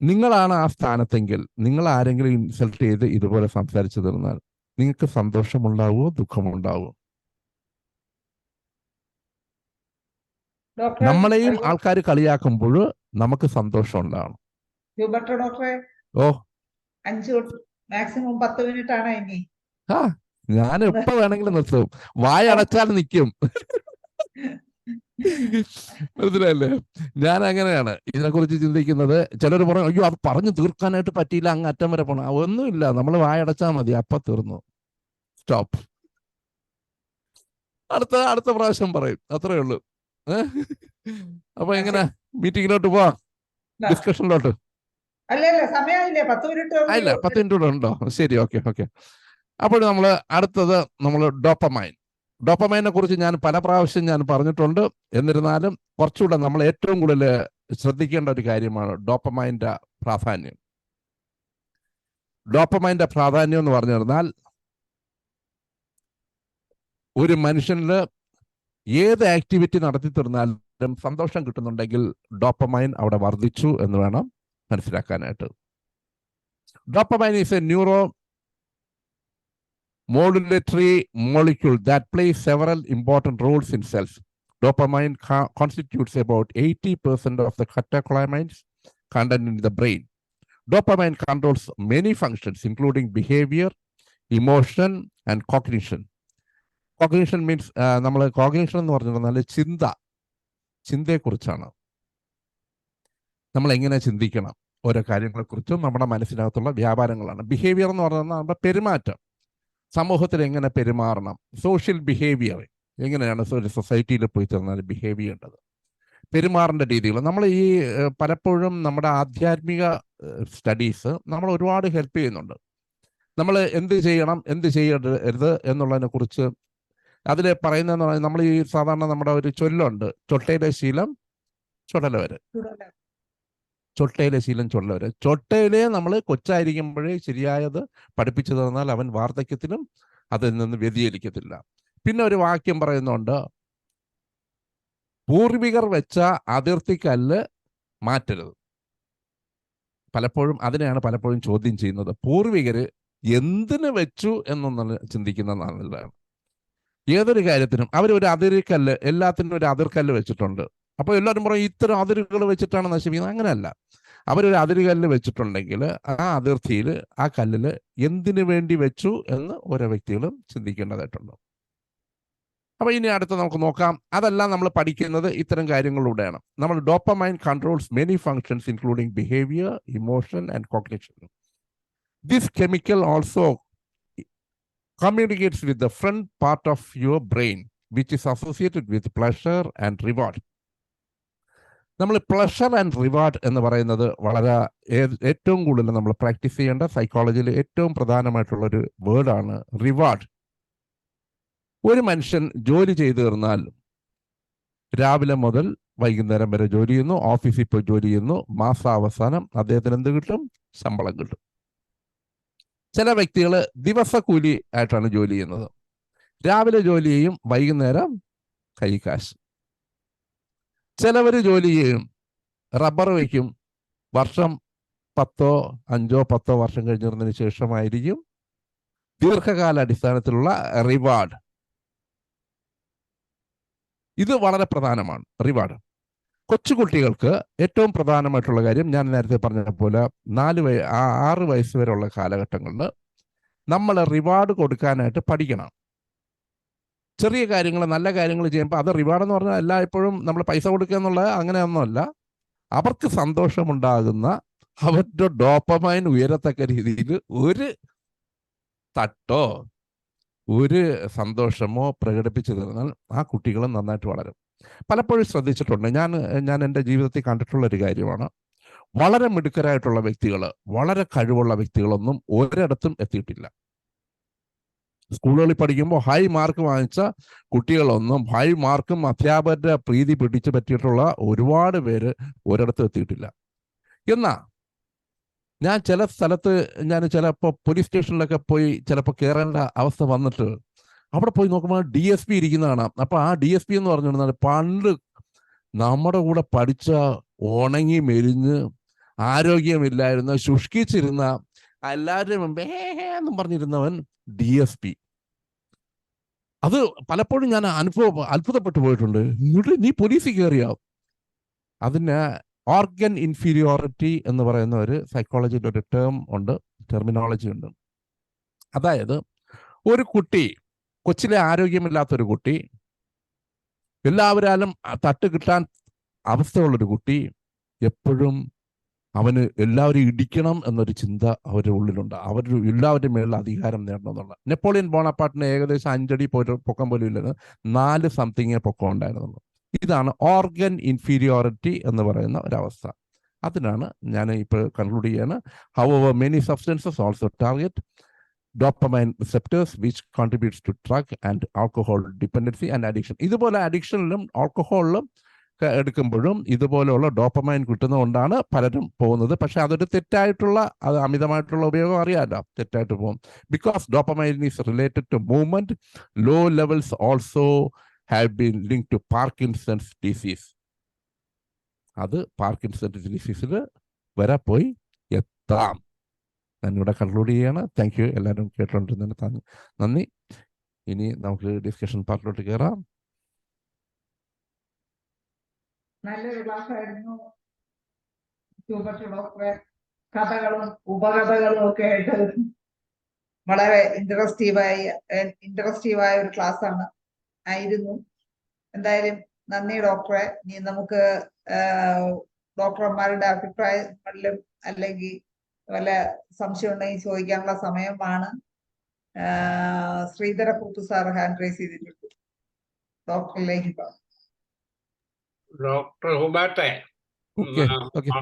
നിങ്ങളാണ് ആ സ്ഥാനത്തെങ്കിൽ നിങ്ങൾ ആരെങ്കിലും ഇൻസൾട്ട് ചെയ്ത് ഇതുപോലെ സംസാരിച്ചു തീർന്നാൽ നിങ്ങൾക്ക് സന്തോഷമുണ്ടാവുമോ ദുഃഖമുണ്ടാവുമോ? ഡോക്ടറെ നമ്മളെയും ആൾക്കാർ കളിയാക്കുമ്പോൾ നമുക്ക് സന്തോഷം ഉണ്ടാവണം. ഹ്യൂബർട്ട് ഡോക്ടറെ, ഓ 5 മാക്സിമം 10 മിനിറ്റ് ആണ് ഇനി. ആ ഞാൻ എപ്പോ വേണമെങ്കിലും നിർത്തും, വായ അടച്ചാൽ നിൽക്കും. മനസ്സിലായില്ലേ? ഞാൻ അങ്ങനെയാണ് ഇതിനെക്കുറിച്ച് ചിന്തിക്കുന്നത്. ചിലർ പറയും, അയ്യോ അത് പറഞ്ഞു തീർക്കാനായിട്ട് പറ്റിയില്ല, അങ്ങ് അറ്റം വരെ പോണം. ഒന്നുമില്ല, നമ്മൾ വായടച്ചാൽ മതി, അപ്പൊ തീർന്നു, സ്റ്റോപ്പ്. അടുത്ത പ്രാവശ്യം പറയും, അത്രേ ഉള്ളൂ. അപ്പൊ എങ്ങനെ മീറ്റിങ്ങിലോട്ട് പോവാം, ഡിസ്കഷനിലോട്ട്? അല്ല സമയമില്ലേ, 10 മിനിറ്റ് ഇല്ല, 10 മിനിറ്റ് കൂടെ ഉണ്ടോ? ശരി, ഓക്കെ. അപ്പോൾ നമ്മൾ അടുത്തത് ഡോപ്പമൈനെ കുറിച്ച് ഞാൻ പല പ്രാവശ്യം ഞാൻ പറഞ്ഞിട്ടുണ്ട്. എന്നിരുന്നാലും കുറച്ചുകൂടെ നമ്മൾ ഏറ്റവും കൂടുതൽ ശ്രദ്ധിക്കേണ്ട ഒരു കാര്യമാണ് ഡോപ്പമൈൻ്റെ പ്രാധാന്യം. ഡോപ്പമൈൻ്റെ പ്രാധാന്യം എന്ന് പറഞ്ഞു കഴിഞ്ഞാൽ ഒരു മനുഷ്യനിൽ ഏത് ആക്ടിവിറ്റി നടത്തി തീർന്നാലും സന്തോഷം കിട്ടുന്നുണ്ടെങ്കിൽ ഡോപ്പമൈൻ അവിടെ വർദ്ധിച്ചു എന്ന് വേണം മനസ്സിലാക്കാനായിട്ട്. Dopamine is A neuro modulatory molecule that plays several important roles in cells. Dopamine constitutes about 80% of the catecholamines content in the brain. Dopamine controls many functions, including behavior, emotion, and cognition. Cognition means cognition എന്ന് പറഞ്ഞാൽ ചിന്തയെക്കുറിച്ചാണ്. നമ്മൾ എങ്ങനെ ചിന്തിക്കണം ഓരോ കാര്യങ്ങളെക്കുറിച്ചും നമ്മുടെ മനസ്സിനകത്തുള്ള വ്യാപാരങ്ങളാണ്. Behaviour എന്ന് പറഞ്ഞാൽ നമ്മുടെ പെരുമാറ്റം, സമൂഹത്തിൽ എങ്ങനെ പെരുമാറണം, സോഷ്യൽ ബിഹേവിയർ എങ്ങനെയാണ് ഒരു സൊസൈറ്റിയിൽ പോയി ചേർന്നാൽ ബിഹേവ് ചെയ്യേണ്ടത്, പെരുമാറേണ്ട രീതികൾ. നമ്മൾ ഈ പലപ്പോഴും നമ്മുടെ ആധ്യാത്മിക സ്റ്റഡീസ് നമ്മൾ ഒരുപാട് ഹെൽപ്പ് ചെയ്യുന്നുണ്ട്. നമ്മൾ എന്ത് ചെയ്യണം എന്ത് ചെയ്യരുത് എന്നുള്ളതിനെ കുറിച്ച് അതിൽ പറയുന്നതെന്ന് പറഞ്ഞാൽ, നമ്മൾ ഈ സാധാരണ നമ്മുടെ ഒരു ചൊല്ലുണ്ട്, ചൊട്ടയിലെ ശീലം ചുടല വരെ. ചൊട്ടയിലെ നമ്മൾ കൊച്ചായിരിക്കുമ്പോഴേ ശരിയായത് പഠിപ്പിച്ചു തന്നാൽ അവൻ വാർദ്ധക്യത്തിലും അതിൽ നിന്ന് വ്യതിചലിക്കത്തില്ല. പിന്നെ ഒരു വാക്യം പറയുന്നുണ്ട്, പൂർവികർ വെച്ച അതിർത്തിക്കല്ല് മാറ്റരുത്. പലപ്പോഴും ചോദ്യം ചെയ്യുന്നത്, പൂർവികര് എന്തിനു വെച്ചു എന്നൊന്നും ചിന്തിക്കുന്നതാണ്. ഏതൊരു കാര്യത്തിനും അവരൊരു അതിർക്കല്ല്, എല്ലാത്തിനും ഒരു അതിർക്കല്ല് വെച്ചിട്ടുണ്ട്. അപ്പോൾ എല്ലാവരും പറയും ഇത്തരം അതിരുകൾ വെച്ചിട്ടാണ് നശിപ്പിക്കുന്നത്. അങ്ങനെയല്ല, അവരൊരു അതിരുകല്ല് വെച്ചിട്ടുണ്ടെങ്കിൽ ആ അതിർത്തിയിൽ ആ കല്ലിൽ എന്തിനു വേണ്ടി വെച്ചു എന്ന് ഓരോ വ്യക്തികളും ചിന്തിക്കേണ്ടതായിട്ടുണ്ട്. അപ്പൊ ഇനി അടുത്ത് നമുക്ക് നോക്കാം. അതെല്ലാം നമ്മൾ പഠിക്കുന്നത് ഇത്തരം കാര്യങ്ങളിലൂടെയാണ്. നമ്മൾ dopamine controls many functions including behaviour, emotion and cognition. This chemical also communicates with the front part of your brain, which is associated with pleasure and reward. നമ്മൾ പ്ലഷർ ആൻഡ് റിവാർഡ് എന്ന് പറയുന്നത് വളരെ ഏറ്റവും കൂടുതൽ നമ്മൾ പ്രാക്ടീസ് ചെയ്യേണ്ട സൈക്കോളജിയിൽ ഏറ്റവും പ്രധാനമായിട്ടുള്ളൊരു വേർഡാണ് റിവാർഡ്. ഒരു മനുഷ്യൻ ജോലി ചെയ്തു തീർന്നാൽ രാവിലെ മുതൽ വൈകുന്നേരം വരെ ജോലി ചെയ്യുന്നു, ഓഫീസിൽ പോയി ജോലി ചെയ്യുന്നു, മാസാവസാനം അദ്ദേഹത്തിന് എന്ത് കിട്ടും? ശമ്പളം കിട്ടും. ചില വ്യക്തികൾ ദിവസക്കൂലി ആയിട്ടാണ് ജോലി ചെയ്യുന്നത്. രാവിലെ ജോലി ചെയ്യും, വൈകുന്നേരം കൈക്കാശ്. ചിലവർ ജോലി ചെയ്യും, റബ്ബർ വയ്ക്കും, വർഷം 5-10 വർഷം കഴിഞ്ഞതിന് ശേഷമായിരിക്കും ദീർഘകാല അടിസ്ഥാനത്തിലുള്ള റിവാർഡ്. ഇത് വളരെ പ്രധാനമാണ്, റിവാർഡ്. കൊച്ചുകുട്ടികൾക്ക് ഏറ്റവും പ്രധാനമായിട്ടുള്ള കാര്യം, ഞാൻ നേരത്തെ പറഞ്ഞ പോലെ 6 വയസ്സ് വരെയുള്ള കാലഘട്ടങ്ങളിൽ നമ്മൾ റിവാർഡ് കൊടുക്കാനായിട്ട് പഠിക്കണം. ചെറിയ കാര്യങ്ങൾ, നല്ല കാര്യങ്ങൾ ചെയ്യുമ്പോൾ അത് റിവാർഡ് എന്ന് പറഞ്ഞാൽ എല്ലായ്പ്പോഴും നമ്മൾ പൈസ കൊടുക്കുക എന്നുള്ളത് അങ്ങനെയൊന്നുമല്ല. അവർക്ക് സന്തോഷമുണ്ടാകുന്ന, അവരുടെ ഡോപ്പമൈൻ ഉയരത്തക്ക രീതിയിൽ ഒരു തട്ടോ ഒരു സന്തോഷമോ പ്രകടിപ്പിച്ചു തന്നാൽ ആ കുട്ടികൾ നന്നായിട്ട് വളരും. പലപ്പോഴും ശ്രദ്ധിച്ചിട്ടുണ്ട്, ഞാൻ എൻ്റെ ജീവിതത്തിൽ കണ്ടിട്ടുള്ളൊരു കാര്യമാണ്. വളരെ മിടുക്കരായിട്ടുള്ള വ്യക്തികൾ, വളരെ കഴിവുള്ള വ്യക്തികളൊന്നും ഒരിടത്തും എത്തിയിട്ടില്ല. സ്കൂളുകളിൽ പഠിക്കുമ്പോൾ ഹൈ മാർക്ക് വാങ്ങിച്ച കുട്ടികളൊന്നും ഹൈ മാർക്കും അധ്യാപകരുടെ പ്രീതി പിടിച്ചു പറ്റിയിട്ടുള്ള ഒരുപാട് പേര് ഒരിടത്തും എത്തിയിട്ടില്ല. എന്നാ ഞാൻ ചില സ്ഥലത്ത് ഞാൻ ചിലപ്പോൾ പോലീസ് സ്റ്റേഷനിലൊക്കെ പോയി ചിലപ്പോൾ കയറേണ്ട അവസ്ഥ വന്നിട്ട് അവിടെ പോയി നോക്കുമ്പോൾ DSP ഇരിക്കുന്ന കാണാം. അപ്പൊ ആ DSP എന്ന് പറഞ്ഞിരുന്നാൽ പണ്ട് നമ്മുടെ കൂടെ പഠിച്ച, ഉണങ്ങി മെലിഞ്ഞ് ആരോഗ്യമില്ലായിരുന്ന, ശുഷ്കിച്ചിരുന്ന, എല്ലാവരുടെയും മുമ്പേ എന്നും പറഞ്ഞിരുന്നവൻ DSP. അത് പലപ്പോഴും ഞാൻ അത്ഭുതപ്പെട്ടു പോയിട്ടുണ്ട്. നീ പോലീസിൽ കയറിയോ? അതിന് ഓർഗൻ ഇൻഫീരിയോറിറ്റി എന്ന് പറയുന്ന ഒരു സൈക്കോളജിയുടെ ഒരു ടെർമിനോളജി ഉണ്ട്. അതായത് ഒരു കുട്ടി, കൊച്ചിലെ ആരോഗ്യമില്ലാത്തൊരു കുട്ടി, എല്ലാവരാലും തട്ട് കിട്ടാൻ അവസ്ഥയുള്ളൊരു കുട്ടി, എപ്പോഴും അവന് എല്ലാവരും ഇടിക്കണം എന്നൊരു ചിന്ത അവരുടെ ഉള്ളിലുണ്ട്. എല്ലാവരുടെ മേളിൽ അധികാരം നേടണം എന്നുള്ള. നെപ്പോളിയൻ ബോണപ്പാർട്ടിന് ഏകദേശം 5 അടി പൊക്കം പോലും ഇല്ലെന്ന്, 4 സംതിങ് പൊക്കം ഉണ്ടായിരുന്നുള്ളൂ. ഇതാണ് ഓർഗൻ ഇൻഫീരിയോറിറ്റി എന്ന് പറയുന്ന ഒരവസ്ഥ. അതിനാണ് ഞാൻ ഇപ്പോൾ കൺക്ലൂഡ് ചെയ്യാണ്. However many substances also target dopamine receptors which contributes to drug and alcohol dependency and addiction. ഇതുപോലെ അഡിക്ഷനിലും ആൽക്കഹോളിലും എടുക്കുമ്പോഴും ഇതുപോലെയുള്ള ഡോപ്പമൈൻ കിട്ടുന്നതുകൊണ്ടാണ് പലരും പോകുന്നത്. പക്ഷെ അതൊരു തെറ്റായിട്ടുള്ള, അത് അമിതമായിട്ടുള്ള ഉപയോഗം അറിയാമല്ലോ, തെറ്റായിട്ട് പോകും. Because dopamine is related to movement. Low levels also have been link to Parkinson's disease. അത് പാർക്കിൻസൺസ് ഡിസീസിൽ വരെ പോയി എത്താം. ഞാനിവിടെ കൺക്ലൂഡ് ചെയ്യാണ്. Thank you. എല്ലാവരും കേട്ടോണ്ടിരുന്നതിന് നന്ദി. ഇനി നമുക്ക് ഡിസ്കഷൻ പാർട്ടിലോട്ട് കയറാം. നല്ലൊരു ക്ലാസ് ആയിരുന്നു ഹ്യൂബർട്ട് ഡോക്ടറെ. കഥകളും ഉപകഥകളും ഒക്കെ ആയിട്ട് വളരെ ഇൻട്രസ്റ്റീവായ ഒരു ക്ലാസ് ആയിരുന്നു. എന്തായാലും നന്ദി ഡോക്ടറെ. ഇനി നമുക്ക് ഡോക്ടർമാരുടെ അഭിപ്രായങ്ങളിലും അല്ലെങ്കിൽ വല്ല സംശയം ഉണ്ടെങ്കിൽ ചോദിക്കാനുള്ള സമയമാണ്. ശ്രീധരക്കുറുപ്പ് സാർ ഹാൻഡ് റൈസ് ചെയ്തിട്ടുണ്ട്. ഡോക്ടറിലേക്ക് പോകാം. ഡോക്ടർ ഹുബാട്ടെ,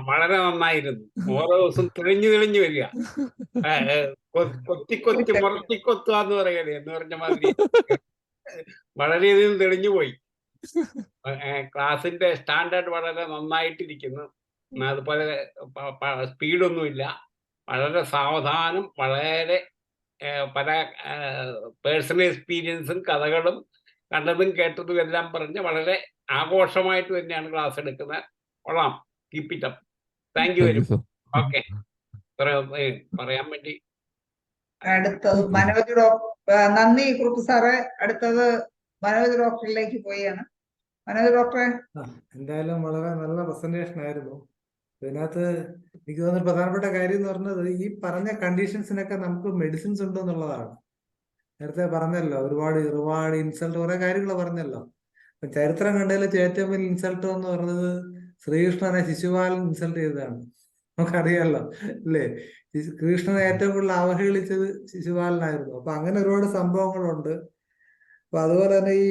വളരെ നന്നായിരുന്നു. ഓരോ ദിവസം തെളിഞ്ഞു വരിക. കൊത്തി മുറത്തിക്കൊത്തുക പറയണേ എന്ന് പറഞ്ഞ മാതിരി വളരെയധികം തെളിഞ്ഞുപോയി. ക്ലാസിന്റെ സ്റ്റാൻഡേർഡ് വളരെ നന്നായിട്ടിരിക്കുന്നു. അതുപോലെ സ്പീഡൊന്നുമില്ല. വളരെ സാവധാനം, വളരെ പല പേഴ്സണൽ എക്സ്പീരിയൻസും കഥകളും കണ്ടതും കേട്ടതും എല്ലാം പറഞ്ഞ് വളരെ ആഘോഷമായിട്ട് തന്നെയാണ് ക്ലാസ് എടുക്കുന്നത്. കൊള്ളാം. Keep it up. Thank you very much. Okay, പറയാൻ വേണ്ടി അടുത്തത് മനോജ് ഡോക്ടർ. നന്ദി കുറുപ്പ് സാറേ. അടുത്തത് മനോജ് ഡോക്ടറിലേക്ക് പോയാണ്. മനോജ് ഡോക്ടറെ. എന്തായാലും വളരെ നല്ല പ്രസന്റേഷൻ ആയിരുന്നു. ഇതിനകത്ത് എനിക്ക് തോന്നുന്ന പ്രധാനപ്പെട്ട കാര്യം എന്ന് പറഞ്ഞത്, ഈ പറഞ്ഞ കണ്ടീഷൻസിനൊക്കെ നമുക്ക് മെഡിസിൻസ് ഉണ്ടോ എന്നുള്ളതാണ്. നേരത്തെ പറഞ്ഞല്ലോ, ഒരുപാട് ഇൻസൾട്ട്, കുറെ കാര്യങ്ങൾ പറഞ്ഞല്ലോ. ചരിത്രം കണ്ടതിൽ ഏറ്റവും വലിയ ഇൻസൾട്ട് എന്ന് പറഞ്ഞത് ശ്രീകൃഷ്ണനെ ശിശുപാലൻ ഇൻസൾട്ട് ചെയ്തതാണ്. നമുക്കറിയാലോ അല്ലേ? കൃഷ്ണനെ ഏറ്റവും കൂടുതൽ അവഹേളിച്ചത് ശിശുപാലനായിരുന്നു. അപ്പൊ അങ്ങനെ ഒരുപാട് സംഭവങ്ങളുണ്ട്. അപ്പൊ അതുപോലെ തന്നെ ഈ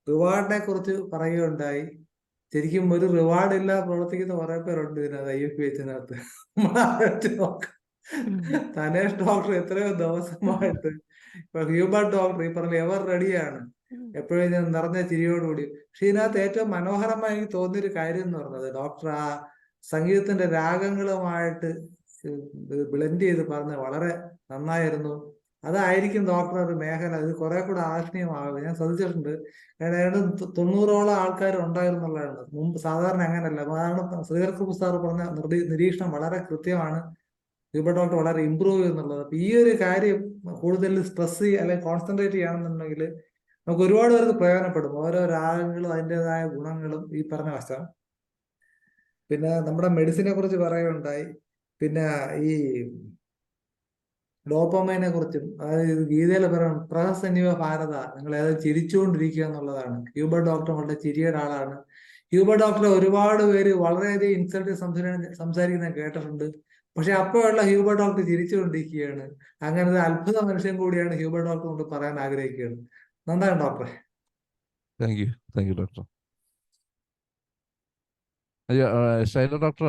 റിവാർഡിനെ കുറിച്ച് പറയുകയുണ്ടായി. ശരിക്കും ഒരു റിവാർഡ് ഇല്ലാതെ പ്രവർത്തിക്കുന്ന കുറെ പേരുണ്ട് ഇതിനകത്ത്, IFPHനകത്ത്. തനേഷ് ഡോക്ടർ എത്രയോ ദിവസമായിട്ട്, ഇപ്പൊ ഹ്യൂബർട്ട് ഡോക്ടർ ഈ പറഞ്ഞ എവർ റെഡിയാണ്, എപ്പോഴും ഞാൻ നിറഞ്ഞ ചിരിയോടുകൂടി. പക്ഷെ ഇതിനകത്ത് ഏറ്റവും മനോഹരമായി എനിക്ക് തോന്നിയൊരു കാര്യം എന്ന് പറഞ്ഞത്, ഡോക്ടർ ആ സംഗീതത്തിന്റെ രാഗങ്ങളുമായിട്ട് ബ്ലെൻഡ് ചെയ്ത് പറഞ്ഞ് വളരെ നന്നായിരുന്നു. അതായിരിക്കും ഡോക്ടർ ഒരു മേഖല, ഇത് കുറെ കൂടെ ആകർഷണീയമാകും. ഞാൻ ശ്രദ്ധിച്ചിട്ടുണ്ട്. ഏതാണ്ട് 90ഓളം ആൾക്കാർ ഉണ്ടായിരുന്നുള്ളതാണ്. മുമ്പ് സാധാരണ അങ്ങനല്ല. അതാണ് ശ്രീധരക്കുറുപ്പ് സാർ പറഞ്ഞ നിരീക്ഷണം വളരെ കൃത്യമാണ്. ഹ്യൂബർട്ട് ഡോക്ടർ വളരെ ഇമ്പ്രൂവ് ചെയ്യുന്നുള്ളത്. അപ്പൊ ഈ ഒരു കാര്യം കൂടുതൽ സ്ട്രെസ് അല്ലെങ്കിൽ കോൺസെൻട്രേറ്റ് ചെയ്യുകയാണെന്നുണ്ടെങ്കിൽ നമുക്ക് ഒരുപാട് പേർക്ക് പ്രയോജനപ്പെടും. ഓരോ രാഗങ്ങളും അതിൻ്റെതായ ഗുണങ്ങളും ഈ പറഞ്ഞ വശം. പിന്നെ നമ്മുടെ മെഡിസിനെ കുറിച്ച് പറയുകയുണ്ടായി. പിന്നെ ഈ ഡോപ്പമൈനെ കുറിച്ചും, അതായത് ഗീതയിൽ പറയണം പ്രഹസന്നിവ ഭാരത, നിങ്ങൾ ഏതായാലും ചിരിച്ചുകൊണ്ടിരിക്കുക എന്നുള്ളതാണ്. ഹ്യൂബർട്ട് ഡോക്ടർ വളരെ ചിരിയുടെ ആളാണ്. ഹ്യൂബർട്ട് ഡോക്ടറെ ഒരുപാട് പേര് വളരെയധികം ഇൻസൾട്ട് സംസാരിക്കുന്നത് കേട്ടിട്ടുണ്ട്. പക്ഷെ അപ്പോഴുള്ള ഹ്യൂബർട്ട് ഡോക്ടർ ചിരിച്ചുകൊണ്ടിരിക്കുകയാണ്. അങ്ങനെ ഒരു അത്ഭുത മനുഷ്യൻ കൂടിയാണ് ഹ്യൂബർട്ട് ഡോക്ടർ കൊണ്ട് പറയാൻ ആഗ്രഹിക്കുകയാണ്. നന്നാണ് ഡോക്ടറെ. Thank you doctor. അയ്യോ ശൈല ഡോക്ടർ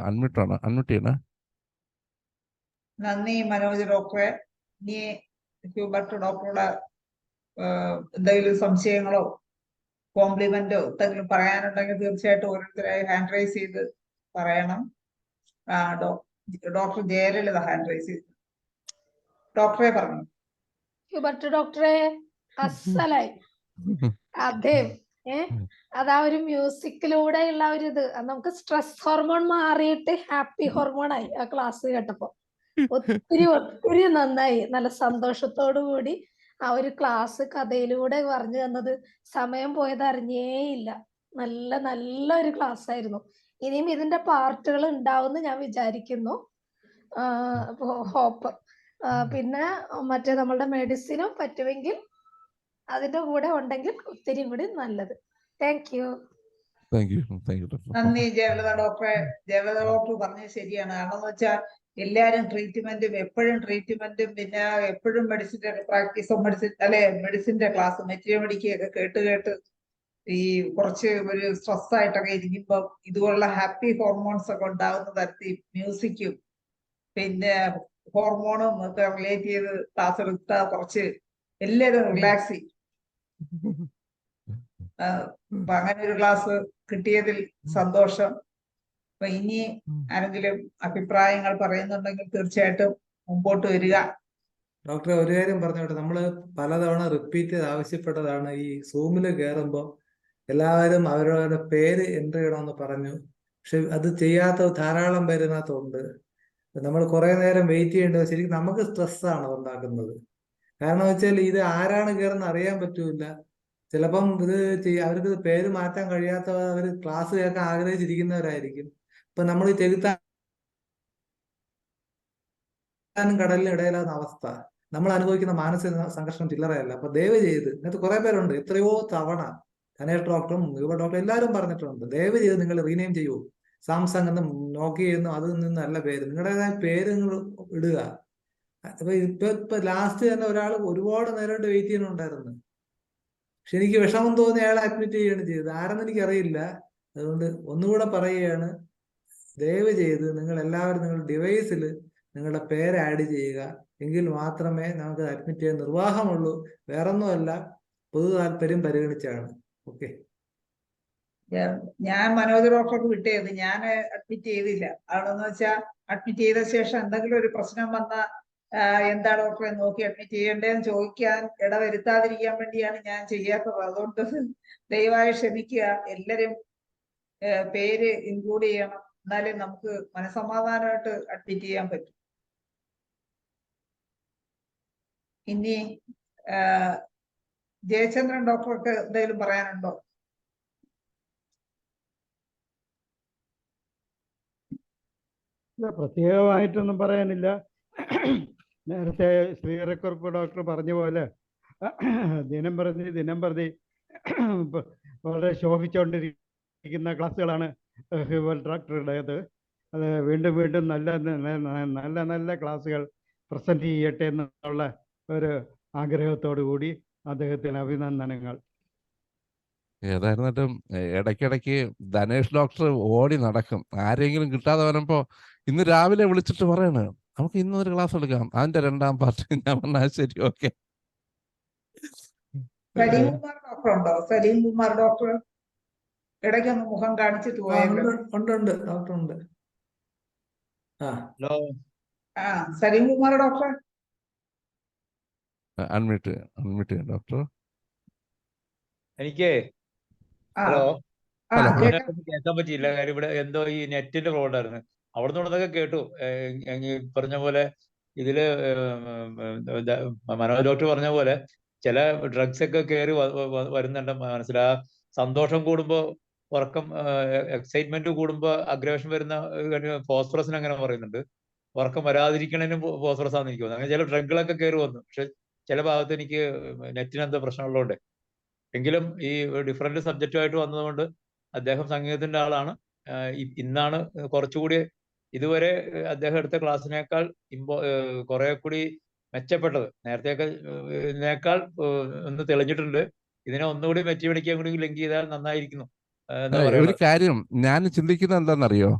അൺമ്യൂട്ട് ചെയ്യണേ. നന്ദി മനോജ് ഡോക്ടറെ. ഇനി ഹ്യൂബർട്ട് ഡോക്ടറുടെ എന്തെങ്കിലും സംശയങ്ങളോ കോംപ്ലിമെന്റോ എന്തെങ്കിലും പറയാനുണ്ടെങ്കിൽ തീർച്ചയായിട്ടും ഓരോരുത്തരായി ഹാൻഡ് റൈസ് ചെയ്ത് പറയണം. ഡോക്ടർ ജയലളിത ഹാൻഡ് റൈസ് ചെയ്തു. ഡോക്ടറെ പറഞ്ഞു. ഹ്യൂബർട്ട് ഡോക്ടറെ അസലായി അദ്ദേഹം അതാ ഒരു മ്യൂസിക്കിലൂടെയുള്ള ഒരു ഇത് നമുക്ക് സ്ട്രെസ് ഹോർമോൺ മാറിയിട്ട് ഹാപ്പി ഹോർമോൺ ആയി ആ ക്ലാസ് കേട്ടപ്പോ. ഒത്തിരി നന്നായി. നല്ല സന്തോഷത്തോടു കൂടി ആ ഒരു ക്ലാസ് കഥയിലൂടെ പറഞ്ഞു തന്നത് സമയം പോയത് അറിഞ്ഞേയില്ല. നല്ലൊരു ക്ലാസ് ആയിരുന്നു. ഇനിയും ഇതിന്റെ പാർട്ടുകൾ ഉണ്ടാവുമെന്ന് ഞാൻ വിചാരിക്കുന്നു. ഹോപ്പ്. പിന്നെ മറ്റേ നമ്മളുടെ മെഡിസിനും പറ്റുമെങ്കിൽ അതിന്റെ കൂടെ ഉണ്ടെങ്കിൽ ഒത്തിരി കൂടി നല്ലത്. Thank you doctor. നന്ദി ജയലളിത ഡോക്ടറെ. ജയലളിത ഡോക്ടർ പറഞ്ഞത് ശരിയാണ്. കാരണം എന്ന് വെച്ചാൽ എല്ലാരും എപ്പോഴും ട്രീറ്റ്മെന്റും പിന്നെ എപ്പോഴും മെഡിസിന്റെ പ്രാക്ടീസും മെഡിസിന്റെ ക്ലാസ് മെറ്റീരിയൽ കേട്ട് ഈ കുറച്ച് ഒരു സ്ട്രെസ് ആയിട്ടൊക്കെ ഇരിക്കുമ്പോ ഇതുപോലുള്ള ഹാപ്പി ഹോർമോൺസ് ഒക്കെ ഉണ്ടാകുന്ന തരത്തിൽ മ്യൂസിക്കും പിന്നെ ഹോർമോണും ഒക്കെ റിലേറ്റ് ചെയ്ത് ക്ലാസ് എടുത്താൽ കുറച്ച് എല്ലാവരും റിലാക്സ് ചെയ്യും. അപ്പൊ അങ്ങനെ ഒരു ക്ലാസ് കിട്ടിയതിൽ സന്തോഷം. അപ്പൊ ഇനി ആരെങ്കിലും അഭിപ്രായങ്ങൾ പറയുന്നുണ്ടെങ്കിൽ തീർച്ചയായിട്ടും മുമ്പോട്ട് വരിക. ഡോക്ടറെ ഒരു കാര്യം പറഞ്ഞോട്ടെ, നമ്മള് പലതവണ റിപ്പീറ്റ് ചെയ്ത് ആവശ്യപ്പെട്ടതാണ്. ഈ സൂമില് കയറുമ്പോൾ എല്ലാവരും അവരവരുടെ പേര് എൻ്റർ ചെയ്യണമെന്ന് പറഞ്ഞു. പക്ഷെ അത് ചെയ്യാത്ത ധാരാളം പേര് ഇതിനകത്തുണ്ട്. നമ്മൾ കുറെ നേരം വെയിറ്റ് ചെയ്യേണ്ടത് ശരിക്കും നമുക്ക് സ്ട്രെസ്സാണ് ഉണ്ടാക്കുന്നത്. കാരണം വെച്ചാൽ ഇത് ആരാണ് കയറുന്ന അറിയാൻ പറ്റൂല. ചിലപ്പം അവർക്ക് പേര് മാറ്റാൻ കഴിയാത്തവർ അവർ ക്ലാസ് കേൾക്കാൻ ആഗ്രഹിച്ചിരിക്കുന്നവരായിരിക്കും. ഇപ്പൊ നമ്മൾ ഈ ചെകുത്താനും കടലിനും ഇടയിലാവുന്ന അവസ്ഥ, നമ്മൾ അനുഭവിക്കുന്ന മാനസിക സംഘർഷം ചില്ലറയല്ല. അപ്പൊ ദയവ് ചെയ്ത് ഇങ്ങനത്തെ കുറെ പേരുണ്ട്. എത്രയോ തവണ ധനേഷ് ഡോക്ടറും യുവ ഡോക്ടറും എല്ലാവരും പറഞ്ഞിട്ടുണ്ട്, ദയവ് ചെയ്ത് നിങ്ങൾ റീനെയിം ചെയ്യൂ. സാംസങ് എന്നും നോക്കിയ എന്നും അതിൽ നിന്നല്ല പേര്, നിങ്ങളുടേതായ പേര് നിങ്ങൾ ഇടുക. അപ്പൊ ഇപ്പൊ ലാസ്റ്റ് തന്നെ ഒരാൾ ഒരുപാട് നേരമായിട്ട് വെയിറ്റ് ചെയ്യുന്നുണ്ടായിരുന്നു. പക്ഷെ എനിക്ക് വിഷമം തോന്നി അയാളെ അഡ്മിറ്റ് ചെയ്യുകയാണ് ചെയ്തത്. ആരെന്ന് എനിക്കറിയില്ല. അതുകൊണ്ട് ഒന്നുകൂടെ പറയുകയാണ്, ദയവ് ചെയ്ത് നിങ്ങൾ എല്ലാവരും നിങ്ങളുടെ ഡിവൈസിൽ നിങ്ങളുടെ പേര് ആഡ് ചെയ്യുക. എങ്കിൽ മാത്രമേ നമുക്ക് അഡ്മിറ്റ് ചെയ്യാൻ നിർവാഹമുള്ളൂ. വേറൊന്നുമല്ല, പൊതു താല്പര്യം പരിഗണിച്ചാണ്. ഓക്കെ. ഞാൻ മനോജ് ഡോക്ടർക്ക് വിട്ടത്, ഞാൻ അഡ്മിറ്റ് ചെയ്തില്ല. അവിടെന്ന് വെച്ചാൽ അഡ്മിറ്റ് ചെയ്ത ശേഷം എന്തെങ്കിലും ഒരു പ്രശ്നം വന്നാൽ എന്താ ഡോക്ടറെ നോക്കി അഡ്മിറ്റ് ചെയ്യേണ്ടതെന്ന് ചോദിക്കാൻ ഇടവരുത്താതിരിക്കാൻ വേണ്ടിയാണ് ഞാൻ ചെയ്യാത്തത്. അതുകൊണ്ട് ദയവായി ക്ഷമിക്കുക. എല്ലാരും പേര് ഇൻക്ലൂഡ് ചെയ്യണം, എന്നാലേ നമുക്ക് മനസമാധാനമായിട്ട് അഡ്മിറ്റ് ചെയ്യാൻ പറ്റും. ഇനി ജയചന്ദ്രൻ ഡോക്ടർക്ക് എന്തെങ്കിലും പറയാനുണ്ടോ? പ്രത്യേകമായിട്ടൊന്നും പറയാനില്ല. നേരത്തെ ശ്രീധരക്കുറുപ്പ് ഡോക്ടർ പറഞ്ഞ പോലെ ദിനം പ്രതി വളരെ ശോഭിച്ചുകൊണ്ടിരിക്കുന്ന ക്ലാസ്സുകളാണ് ഹ്യൂബർട്ട് ഡോക്ടറുടേത്. അത് വീണ്ടും നല്ല ക്ലാസ്സുകൾ പ്രസന്റ് ചെയ്യട്ടെ എന്നുള്ള ഒരു ആഗ്രഹത്തോടു കൂടി അദ്ദേഹത്തിന് അഭിനന്ദനങ്ങൾ. ഏതായിരുന്നിട്ടും ഇടയ്ക്കിടയ്ക്ക് ധനേഷ് ഡോക്ടർ ഓടി നടക്കും. ആരെങ്കിലും കിട്ടാതെ വരുമ്പോ ഇന്ന് രാവിലെ വിളിച്ചിട്ട് പറയണ്, നമുക്ക് ഇന്നൊരു ക്ലാസ് എടുക്കാം, അതിന്റെ 2ാം പാർട്ട്. ഞാൻ പറഞ്ഞാൽ ശരി, ഓക്കെ. സലീം കുമാർ ഡോക്ടർ ഉണ്ടോ? സലീം കുമാർ ഡോക്ടർ ഇടയ്ക്കൊന്ന് മുഖം കാണിച്ചിട്ട് പോയല്ലോ. ഉണ്ട് ഡോക്ടർ ഉണ്ട്. Saleem Kumar doctor unmute doctor. എനിക്ക് ഹലോ കേൾക്കാൻ പറ്റിയില്ല. കാര്യം ഇവിടെ എന്തോ ഈ നെറ്റിന്റെ പ്രോബ്ലം ആയിരുന്നു. അവിടെ നിന്നൊക്കെ കേട്ടു. പറഞ്ഞ പോലെ ഇതില് മനോജ് ഡോക്ടർ പറഞ്ഞ പോലെ ചില ഡ്രഗ്സ് ഒക്കെ കയറി വരുന്നുണ്ട്. മനസ്സിലാ സന്തോഷം കൂടുമ്പോ ഉറക്കം, എക്സൈറ്റ്മെന്റ് കൂടുമ്പോ അഗ്രവേഷൻ വരുന്ന ഫോസ്ഫറസിന് അങ്ങനെ പറയുന്നുണ്ട്. ഉറക്കം വരാതിരിക്കണതിനും ഫോസ്ഫറസ് ആണെന്ന് എനിക്ക് തോന്നുന്നു. അങ്ങനെ ചില ഡ്രഗുകളൊക്കെ കയറി വന്നു. പക്ഷെ ചില ഭാഗത്ത് എനിക്ക് നെറ്റിന് എന്തോ പ്രശ്നമുള്ളതുകൊണ്ട്, എങ്കിലും ഈ ഡിഫറെന്റ് സബ്ജക്റ്റുമായിട്ട് വന്നതുകൊണ്ട് അദ്ദേഹം സംഗീതത്തിന്റെ ആളാണ്. ഇന്നാണ് കുറച്ചുകൂടി ഇതുവരെ അദ്ദേഹം എടുത്ത ക്ലാസ്സിനേക്കാൾ കുറെ കൂടി മെച്ചപ്പെട്ടത്. നേരത്തേക്കാൾ ഒന്ന് തെളിഞ്ഞിട്ടുണ്ട്. ഇതിനെ ഒന്നുകൂടി മെച്ചപിടിക്കാൻ കൂടി ലിങ്ക് ചെയ്താൽ നന്നായിരിക്കുന്നു. എന്താ ഒരു പറയാനുള്ളത്? കാര്യം ഞാൻ ചിന്തിക്കുന്നത് എന്താണെന്നറിയോ,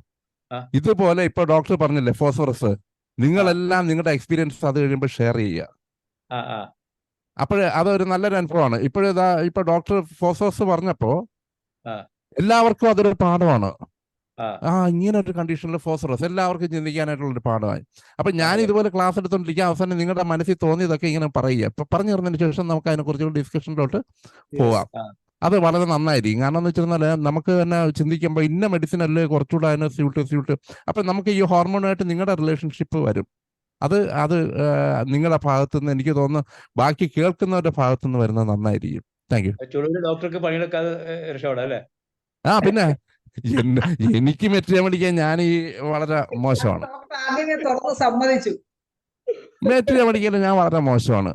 ആ. ഇതുപോലെ ഇപ്പൊ ഡോക്ടർ പറഞ്ഞില്ലേ ഫോസ്ഫറസ്, നിങ്ങളെല്ലാം നിങ്ങളുടെ എക്സ്പീരിയൻസ് അത് കഴിയുമ്പോൾ ഷെയർ ചെയ്യുക. ആ ആ അപ്പോഴേ അതൊരു നല്ലൊരു അനുഭവമാണ്. ഇപ്പൊ ഡോക്ടർ ഫോസ്ഫറസ് പറഞ്ഞപ്പോ ആ. എല്ലാവർക്കും അതൊരു പാഠമാണ്. ആ ഇങ്ങനെ ഒരു കണ്ടീഷനിൽ ഫോസ്ഫറസ് എല്ലാവർക്കും ചിന്തിക്കാനായിട്ടുള്ള ഒരു പാഠമായി. അപ്പൊ ഞാൻ അതെ. ഇതുപോലെ ക്ലാസ് എടുത്തോണ്ടിരിക്കുക, അവസാനം നിങ്ങളുടെ മനസ്സിൽ തോന്നിയതൊക്കെ ഇങ്ങനെ പറയുക. ഇപ്പൊ പറഞ്ഞു തരുന്നതിന് ശേഷം നമുക്ക് അതിനെ കുറിച്ചുള്ള ഡിസ്കഷനിലോട്ട് പോവാം. ആ. അത് വളരെ നന്നായിരിക്കും. കാരണം എന്ന് വെച്ചാൽ നമുക്ക് തന്നെ ചിന്തിക്കുമ്പോൾ ഇന്ന മെഡിസിൻ അല്ലേ കുറച്ചുകൂടെ അതിന് സ്യൂട്ട് അപ്പൊ നമുക്ക് ഈ ഹോർമോണായിട്ട് നിങ്ങളുടെ റിലേഷൻഷിപ്പ് വരും. അത് നിങ്ങളുടെ ഭാഗത്തുനിന്ന് എനിക്ക് തോന്നുന്നു ബാക്കി കേൾക്കുന്നവരുടെ ഭാഗത്തുനിന്ന് വരുന്നത് നന്നായിരിക്കും. Thank you. ചുളുവിൽ ഡോക്ടർക്ക് പണിയെടുക്കാതെ രക്ഷപ്പെടാം അല്ലേ? പിന്നെ എനിക്ക് മെറ്റീരിയൽ മേടിക്കാൻ ഞാൻ വളരെ മോശമാണ്. ഡോക്ടർ ആദ്യമേ തുറന്ന് സമ്മതിച്ചു. മെറ്റീരിയൽ മേടിക്കാൻ ഞാൻ വളരെ മോശമാണ്.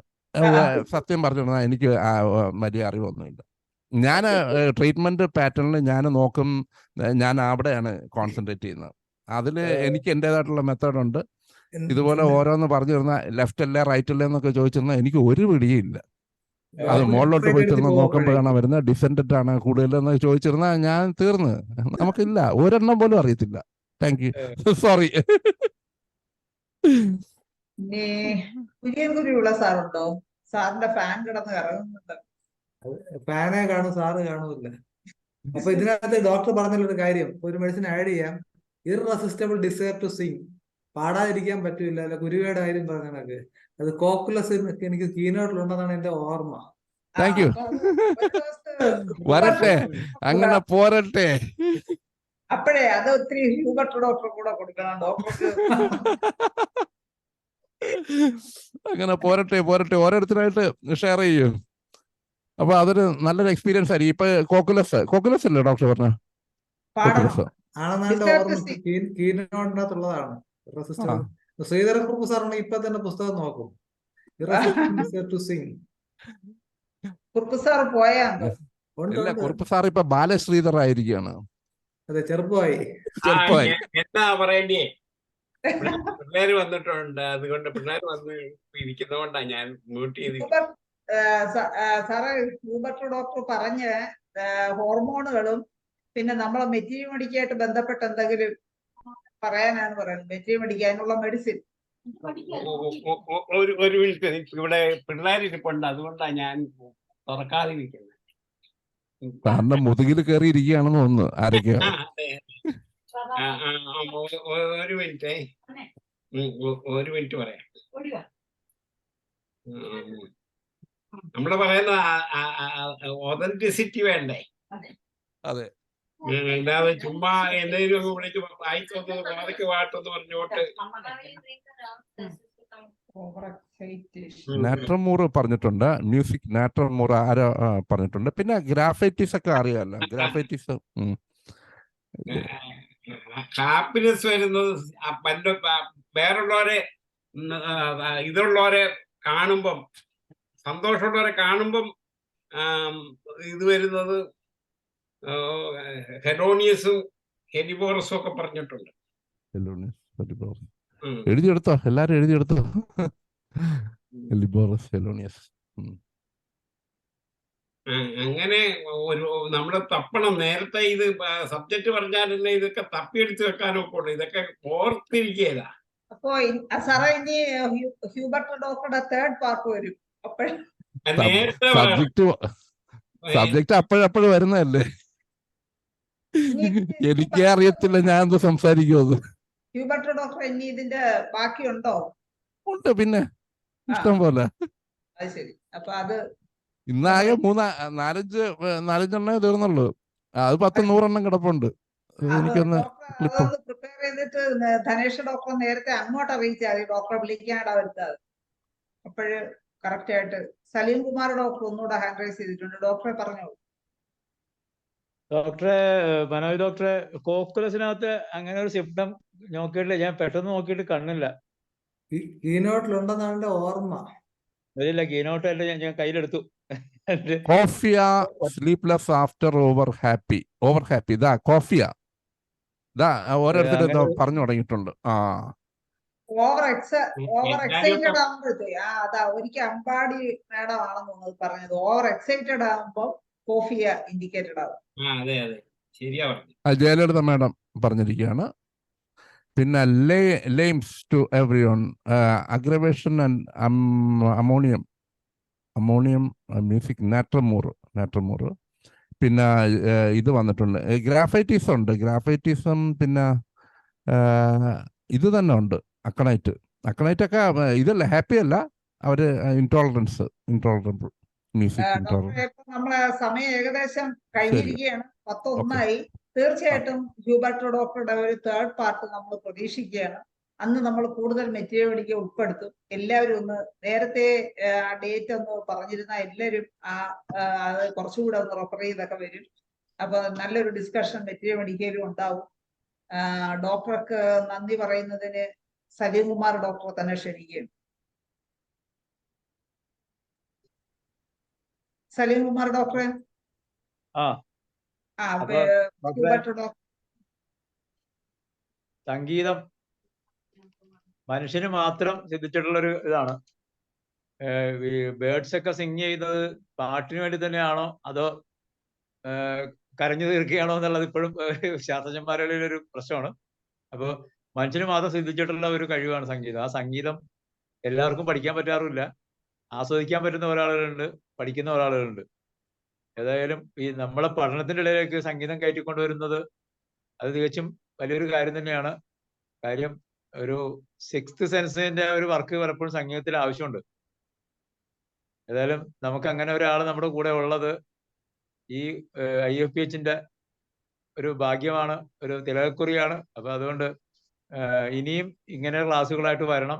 സത്യം പറഞ്ഞിരുന്നാൽ എനിക്ക് വലിയ അറിവൊന്നുമില്ല. ഞാൻ ട്രീറ്റ്മെന്റ് പാറ്റേണിൽ ഞാൻ നോക്കും, ഞാൻ അവിടെയാണ് കോൺസെൻട്രേറ്റ് ചെയ്യുന്നത്. അതിൽ എനിക്ക് എൻ്റെതായിട്ടുള്ള മെത്തേഡുണ്ട്. ഇതുപോലെ ഓരോന്ന് പറഞ്ഞു തരുന്ന ലെഫ്റ്റ് അല്ലേ റൈറ്റ് അല്ലേ എന്നൊക്കെ ചോദിച്ചിരുന്നാൽ എനിക്ക് ഒരു പിടിയില്ല. അത് മുകളിലോട്ട് പോയിട്ടിരുന്ന നോക്കുമ്പോഴാണ് വരുന്നത് ഡിസെൻഡന്റ് ആണ് കൂടുതലെന്ന് ചോദിച്ചിരുന്ന ഞാൻ തീർന്ന്. നമുക്കില്ല, ഒരെണ്ണം പോലും അറിയത്തില്ല. Thank you, sorry. ഇനി കുര്യൻകുരിയുള്ള സാറുണ്ടോ? സാറിന്റെ ഫാൻ കിടന്ന് ഇറങ്ങുന്നുണ്ട്. ഫാനെ കാണും, സാറ് കാണൂല്ല. അപ്പൊ ഇതിനകത്ത് ഡോക്ടർ പറഞ്ഞൊരു കാര്യം, ഒരു മെഡിസിൻ ആഡ് ചെയ്യാം, ഇറസിസ്റ്റബിൾ ഡിസയർ ടു സിങ്. പാടാതിരിക്കാൻ പറ്റൂല. അല്ല ഗുരുവയുടെ കാര്യം പറഞ്ഞ കണക്ക് അത് കോക്കുലസ് എനിക്ക് കീനോട്ടിലുണ്ടെന്നാണ് എന്റെ ഓർമ്മ. Thank you. വരട്ടെ, അങ്ങനെ പോരട്ടെ. അപ്പോഴേ അത് ഒത്തിരി ഹ്യൂബർട്ട് ഡോക്ടർ കൂടെ കൊടുക്കണം. ഡോക്ടർക്ക് അങ്ങനെ പോരട്ടെ ഓരോരുത്തരായിട്ട് ഷെയർ ചെയ്യൂ. അപ്പൊ അതൊരു നല്ലൊരു എക്സ്പീരിയൻസ് ആയിരിക്കും. ഇപ്പൊ കോക്കുലസ് അല്ലേ ഡോക്ടർ പറഞ്ഞ? കോക്കുലസ് ആണെന്നാണ് എന്റെ ഓർമ്മ. കീനോട്ടിനകത്തുള്ളതാണ് ഇറസിസ്റ്റബിൾ. ശ്രീധരൻ കുറുപ്പ് സാറാണ് ഇപ്പൊ തന്നെ പുസ്തകം നോക്കും. Irresistible desire to sing. Kurup sir പോയാണ്ടോ? ഇല്ല, കുറുപ്പ് സാർ ഇപ്പൊ ബാലശ്രീധർ ആയിരിക്കുകയാണ്. അതെ, ചെറുപ്പമായി. എന്താ പറയണ്ടേ, പിള്ളേര് വന്നിട്ടുണ്ട്. അതുകൊണ്ട് പിള്ളേർ വന്ന് ഇരിക്കുന്നതുകൊണ്ടാണ് ഞാൻ മ്യൂട്ട് ചെയ്ത്. സാറ് ഹ്യൂബർട്ട് ഡോക്ടർ പറഞ്ഞ ഹോർമോണുകളും പിന്നെ നമ്മളെ മെറ്റീരിയൽ മെഡിക്കായിട്ട് ബന്ധപ്പെട്ട എന്തെങ്കിലും പറയാനാണ് പറയുന്നത്. മെറ്റീരിയൽ മെഡിക്കാനുള്ള മെഡിസിൻ. ഒരു മിനിറ്റ്, ഇവിടെ പിള്ളേരിപ്പുണ്ട്, അതുകൊണ്ടാണ് ഞാൻ തുറക്കാതിരിക്കുന്നത്. സാറിന്റെ മുതുകിൽ കയറി ഇരിക്കുകയാണെന്ന് തോന്നുന്നു ആരൊക്കെയോ. ഒരു മിനിറ്റ് പറയാം. നമ്മള് പറയുന്ന ഒതന്റിസിറ്റി വേണ്ടേ? അതെ. ഇല്ലാതെ ചുമ്മാ എന്തെങ്കിലും ഒക്കെ വിളിച്ച് വായിക്കൊന്ന് വാതയ്ക്ക് പാട്ടെന്ന് പറഞ്ഞോട്ട്. നാട്രമൂർ പറഞ്ഞിട്ടുണ്ട്, മ്യൂസിക് നാട്രമൂർ ആരോ പറഞ്ഞിട്ടുണ്ട്. പിന്നെ ഗ്രാഫൈറ്റിസ് ഒക്കെ അറിയാമല്ലോ, ഗ്രാഫൈറ്റിസ്. ഹാപ്പിനെസ് വരുന്നത് വേറുള്ളവരെ ഇതുള്ളവരെ കാണുമ്പം, സന്തോഷമുള്ളവരെ കാണുമ്പം ഇത് വരുന്നത് ഹെലോണിയസും ഹെലിബോറസും ഒക്കെ പറഞ്ഞിട്ടുണ്ട്. എഴുതിയെടുത്തോ, എല്ലാരും എഴുതിയെടുത്തോ. ഹെലിബോറസ്, ഹെലോണിയസ്. അങ്ങനെ ഒരു നമ്മള് തപ്പണം. നേരത്തെ ഇത് സബ്ജക്ട് പറഞ്ഞാലല്ലേ ഇതൊക്കെ തപ്പിയെടുത്ത് വെക്കാനൊക്കെ ഉള്ളു. ഇതൊക്കെ ഓർത്തിരിക്കുകയില്ല. അപ്പൊ സാറേ ഇനി ഹ്യൂബർട്ട് ഡോക്ടറുടെ തേർഡ് പാർട്ട് വരും. നേരത്തെ സബ്ജക്ട് അപ്പോഴപ്പോഴും വരുന്നതല്ലേ. എനിക്കേ അറിയത്തില്ല ഞാൻ എന്ത് സംസാരിക്കുമത്. ഹ്യൂബർട്ട് ഡോക്ടർ ഇനി ഇതിന്റെ ബാക്കിയുണ്ടോ? ഉണ്ട്, പിന്നെ ഇഷ്ടം പോലെ. അത് ശരി. അപ്പൊ അത് ഇന്നാകെ നാലഞ്ചെണ്ണേ തീർന്നുള്ളൂ. അത് 10-100 കിടപ്പുണ്ട്. എനിക്കൊന്ന് ക്ലിപ്പ് പ്രിപ്പയർ ചെയ്തിട്ട് ധനേഷ് ഡോക്ടർ നേരത്തെ അങ്ങോട്ട് അറിയിച്ചാൽ മതി. ഡോക്ടറെ വിളിക്കാനാ വരുന്നത്. അപ്പോഴ് കറക്റ്റ് ആയിട്ട് സലീം കുമാർ ഡോക്ടർ ഒന്നുകൂടെ ഹാൻഡ് റൈസ് ചെയ്തിട്ടുണ്ട്. ഡോക്ടറെ പറഞ്ഞോളൂ. ഡോക്ടറെ, മനോജ് ഡോക്ടറെ, കോക്കുലസിനകത്ത് അങ്ങനെ ഒരു സിംപ്റ്റം നോക്കിയിട്ടില്ല. ഞാൻ പെട്ടെന്ന് നോക്കിയിട്ട് കണ്ണില്ല. കീനോട്ടിലുണ്ടെന്നാണ് എന്റെ ഓർമ്മ. അതില്ല, കീനോട്ട് അല്ല, ഞാൻ കയ്യിലെടുത്തു. Coffea sleepless after over happy. ഇതാ കോഫിയ, ഇതാ ഓരോരുത്തരും പറഞ്ഞു തുടങ്ങിയിട്ടുണ്ട്. ഓവർ എക്സൈറ്റഡ് ആകുമ്പോഴത്തേക്ക് അതാ ഒരിക്കൽ അമ്പാടി മാഡം ആണെന്ന് പറഞ്ഞത്. ഓവർ എക്സൈറ്റഡ് ആകുമ്പോൾ കോഫിയ ഇൻഡിക്കേറ്റഡ് ആകും. അതെ അതെ. ശരിയാ പറഞ്ഞു. ജയലളിത മാഡം പറഞ്ഞിരിക്കുകയാണ്. പിന്നെ ലെയിംസ് to every one, aggravation and ammonium music natrum mur. പിന്നെ ഇത് വന്നിട്ടുണ്ട്, ഗ്രാഫൈറ്റീസ് ഉണ്ട്, ഗ്രാഫൈറ്റീസും പിന്നെ ഇത് തന്നെ ഉണ്ട്, അക്കണൈറ്റൊക്കെ ഇതല്ല, ഹാപ്പി അല്ല, അവര് ഇൻടോളറബിൾ മ്യൂസിക് ഡോക്ടറെ, ഇപ്പൊ നമ്മളെ സമയം ഏകദേശം ശരി, കഴിഞ്ഞിരിക്കുകയാണ്. 10:01 തീർച്ചയായിട്ടും ഹ്യൂബർട്ട് ഡോക്ടറുടെ ഒരു 3rd പാർട്ട് നമ്മൾ പ്രതീക്ഷിക്കുകയാണ്. അന്ന് നമ്മൾ കൂടുതൽ മെറ്റീരിയൽ പഠിക്കുക ഉൾപ്പെടുത്തും. എല്ലാവരും ഒന്ന് നേരത്തെ ആ ഡേറ്റ് ഒന്ന് പറഞ്ഞിരുന്ന എല്ലാവരും അത് കുറച്ചുകൂടെ ഒന്ന് റെഫർ ചെയ്തൊക്കെ വരും. അപ്പൊ നല്ലൊരു ഡിസ്കഷൻ മെറ്റീരിയൽ പഠിക്കലും ഉണ്ടാവും. ഡോക്ടർക്ക് നന്ദി പറയുന്നതിന് സലീം കുമാർ ഡോക്ടറെ തന്നെ ക്ഷണിക്കുകയാണ്. സലീം കുമാർ ഡോക്ടറെ. അപ്പൊ സംഗീതം മനുഷ്യന് മാത്രം സിദ്ധിച്ചിട്ടുള്ള ഒരു ഇതാണ്. ഈ ബേർഡ്സ് ഒക്കെ സിങ് ചെയ്യുന്നത് പാട്ടിന് വേണ്ടി തന്നെയാണോ അതോ കരഞ്ഞു തീർക്കുകയാണോ എന്നുള്ളത് ഇപ്പോഴും ശാസ്ത്രജ്ഞന്മാരുടെ ഒരു പ്രശ്നമാണ്. അപ്പോൾ മനുഷ്യന് മാത്രം സിദ്ധിച്ചിട്ടുള്ള ഒരു കഴിവാണ് സംഗീതം. ആ സംഗീതം എല്ലാവർക്കും പഠിക്കാൻ പറ്റാറില്ല. ആസ്വദിക്കാൻ പറ്റുന്ന ഒരാളുകളുണ്ട്, പഠിക്കുന്ന ഒരാളുകളുണ്ട്. ഏതായാലും ഈ നമ്മളെ പഠനത്തിന്റെ ഇടയിലേക്ക് സംഗീതം കയറ്റിക്കൊണ്ടുവരുന്നത് അത് തികച്ചും വലിയൊരു കാര്യം തന്നെയാണ്. കാര്യം ഒരു 6th സെൻസിന്റെ ഒരു വർക്ക് പലപ്പോഴും സംഗീതത്തിൽ ആവശ്യമുണ്ട്. ഏതായാലും നമുക്ക് അങ്ങനെ ഒരാൾ നമ്മുടെ കൂടെ ഉള്ളത് ഈ IFPHന്റെ ഒരു ഭാഗ്യമാണ്, ഒരു തിലകക്കുറിയാണ്. അപ്പൊ അതുകൊണ്ട് ഇനിയും ഇങ്ങനെ ക്ലാസ്സുകളായിട്ട് വരണം.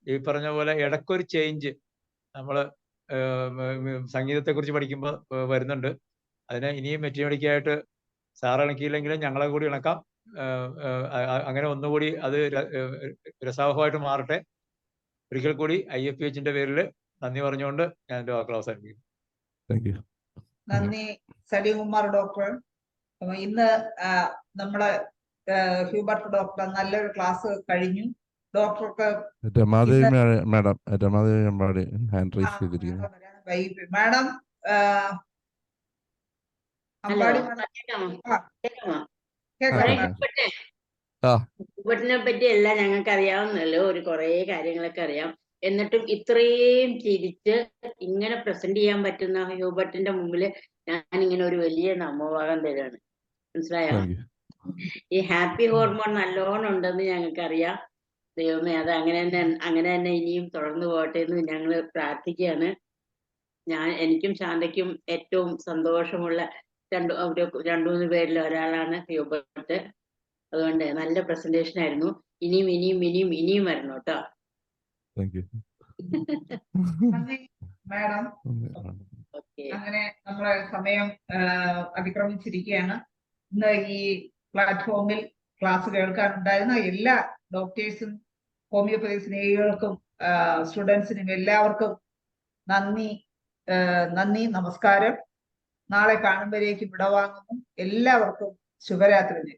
ഈ പറഞ്ഞ പോലെ ഇടയ്ക്കൊരു ചേഞ്ച് നമ്മൾ സംഗീതത്തെക്കുറിച്ച് പഠിക്കുമ്പോൾ വരുന്നുണ്ട്. അതിനെ ഇനിയും മെറ്റീരിയലിക്കായിട്ട് സാർ ഇണക്കിയില്ലെങ്കിലും ഞങ്ങളെ കൂടി ഇണക്കാം. അങ്ങനെ ഒന്നുകൂടി അത് രസാവഹമായിട്ട് മാറട്ടെ. ഒരിക്കൽ കൂടി IFPHന്റെ പേരിൽ നന്ദി പറഞ്ഞുകൊണ്ട് ഞാൻ എൻ്റെ വാക്കുകൾ അവസാനിപ്പിക്കുന്നു. നന്ദി സലീം കുമാർ ഡോക്ടർ. ഇന്ന് നമ്മളെ ഹ്യൂബർട്ട് ഡോക്ടർ നല്ലൊരു ക്ലാസ് കഴിഞ്ഞു. ഡോക്ടർക്ക് മാഡം ഹാൻഡ് റൈസ് ചെയ്തിരിക്കുന്നു. മാഡം അമ്പാടി ഹ്യൂബർട്ടിനെ പറ്റി എല്ലാം ഞങ്ങൾക്ക് അറിയാവുന്നല്ലോ, കുറെ കാര്യങ്ങളൊക്കെ അറിയാം. എന്നിട്ടും ഇത്രയും ചിരിച്ച് ഇങ്ങനെ പ്രസന്റ് ചെയ്യാൻ പറ്റുന്ന ഹ്യൂബർട്ടിന്റെ മുമ്പിൽ ഞാൻ ഇങ്ങനെ ഒരു വലിയ നമോഭാഗം തരാണ്. മനസ്സിലായോ? ഈ ഹാപ്പി ഹോർമോൺ നല്ലോണം ഉണ്ടെന്ന് ഞങ്ങൾക്കറിയാം. ദൈവമേ, അത് അങ്ങനെ തന്നെ ഇനിയും തുടർന്നു പോകട്ടെ എന്ന് ഞങ്ങൾ പ്രാർത്ഥിക്കുകയാണ്. എനിക്കും ശാന്തയ്ക്കും ഏറ്റവും സന്തോഷമുള്ള രണ്ടു മൂന്ന് പേരിൽ ഒരാളാണ് ഹ്യൂബർട്ട്. അതുകൊണ്ട് നല്ല പ്രസന്റേഷൻ ആയിരുന്നു. ഇനിയും വരണം കേട്ടോ. മാഡം, അങ്ങനെ നമ്മളെ സമയം അതിക്രമിച്ചിരിക്കുകയാണ്. ഇന്ന് ഈ പ്ലാറ്റ്ഫോമിൽ ക്ലാസ് കേൾക്കാനുണ്ടായിരുന്ന എല്ലാ ഡോക്ടേഴ്സും ഹോമിയോപ്പതി സ്നേഹികൾക്കും സ്റ്റുഡൻസിനും എല്ലാവർക്കും നന്ദി, നമസ്കാരം. നാളെ കാണുമ്പോഴേക്കും വിടവാങ്ങുന്നു. എല്ലാവർക്കും ശുഭരാത്രി.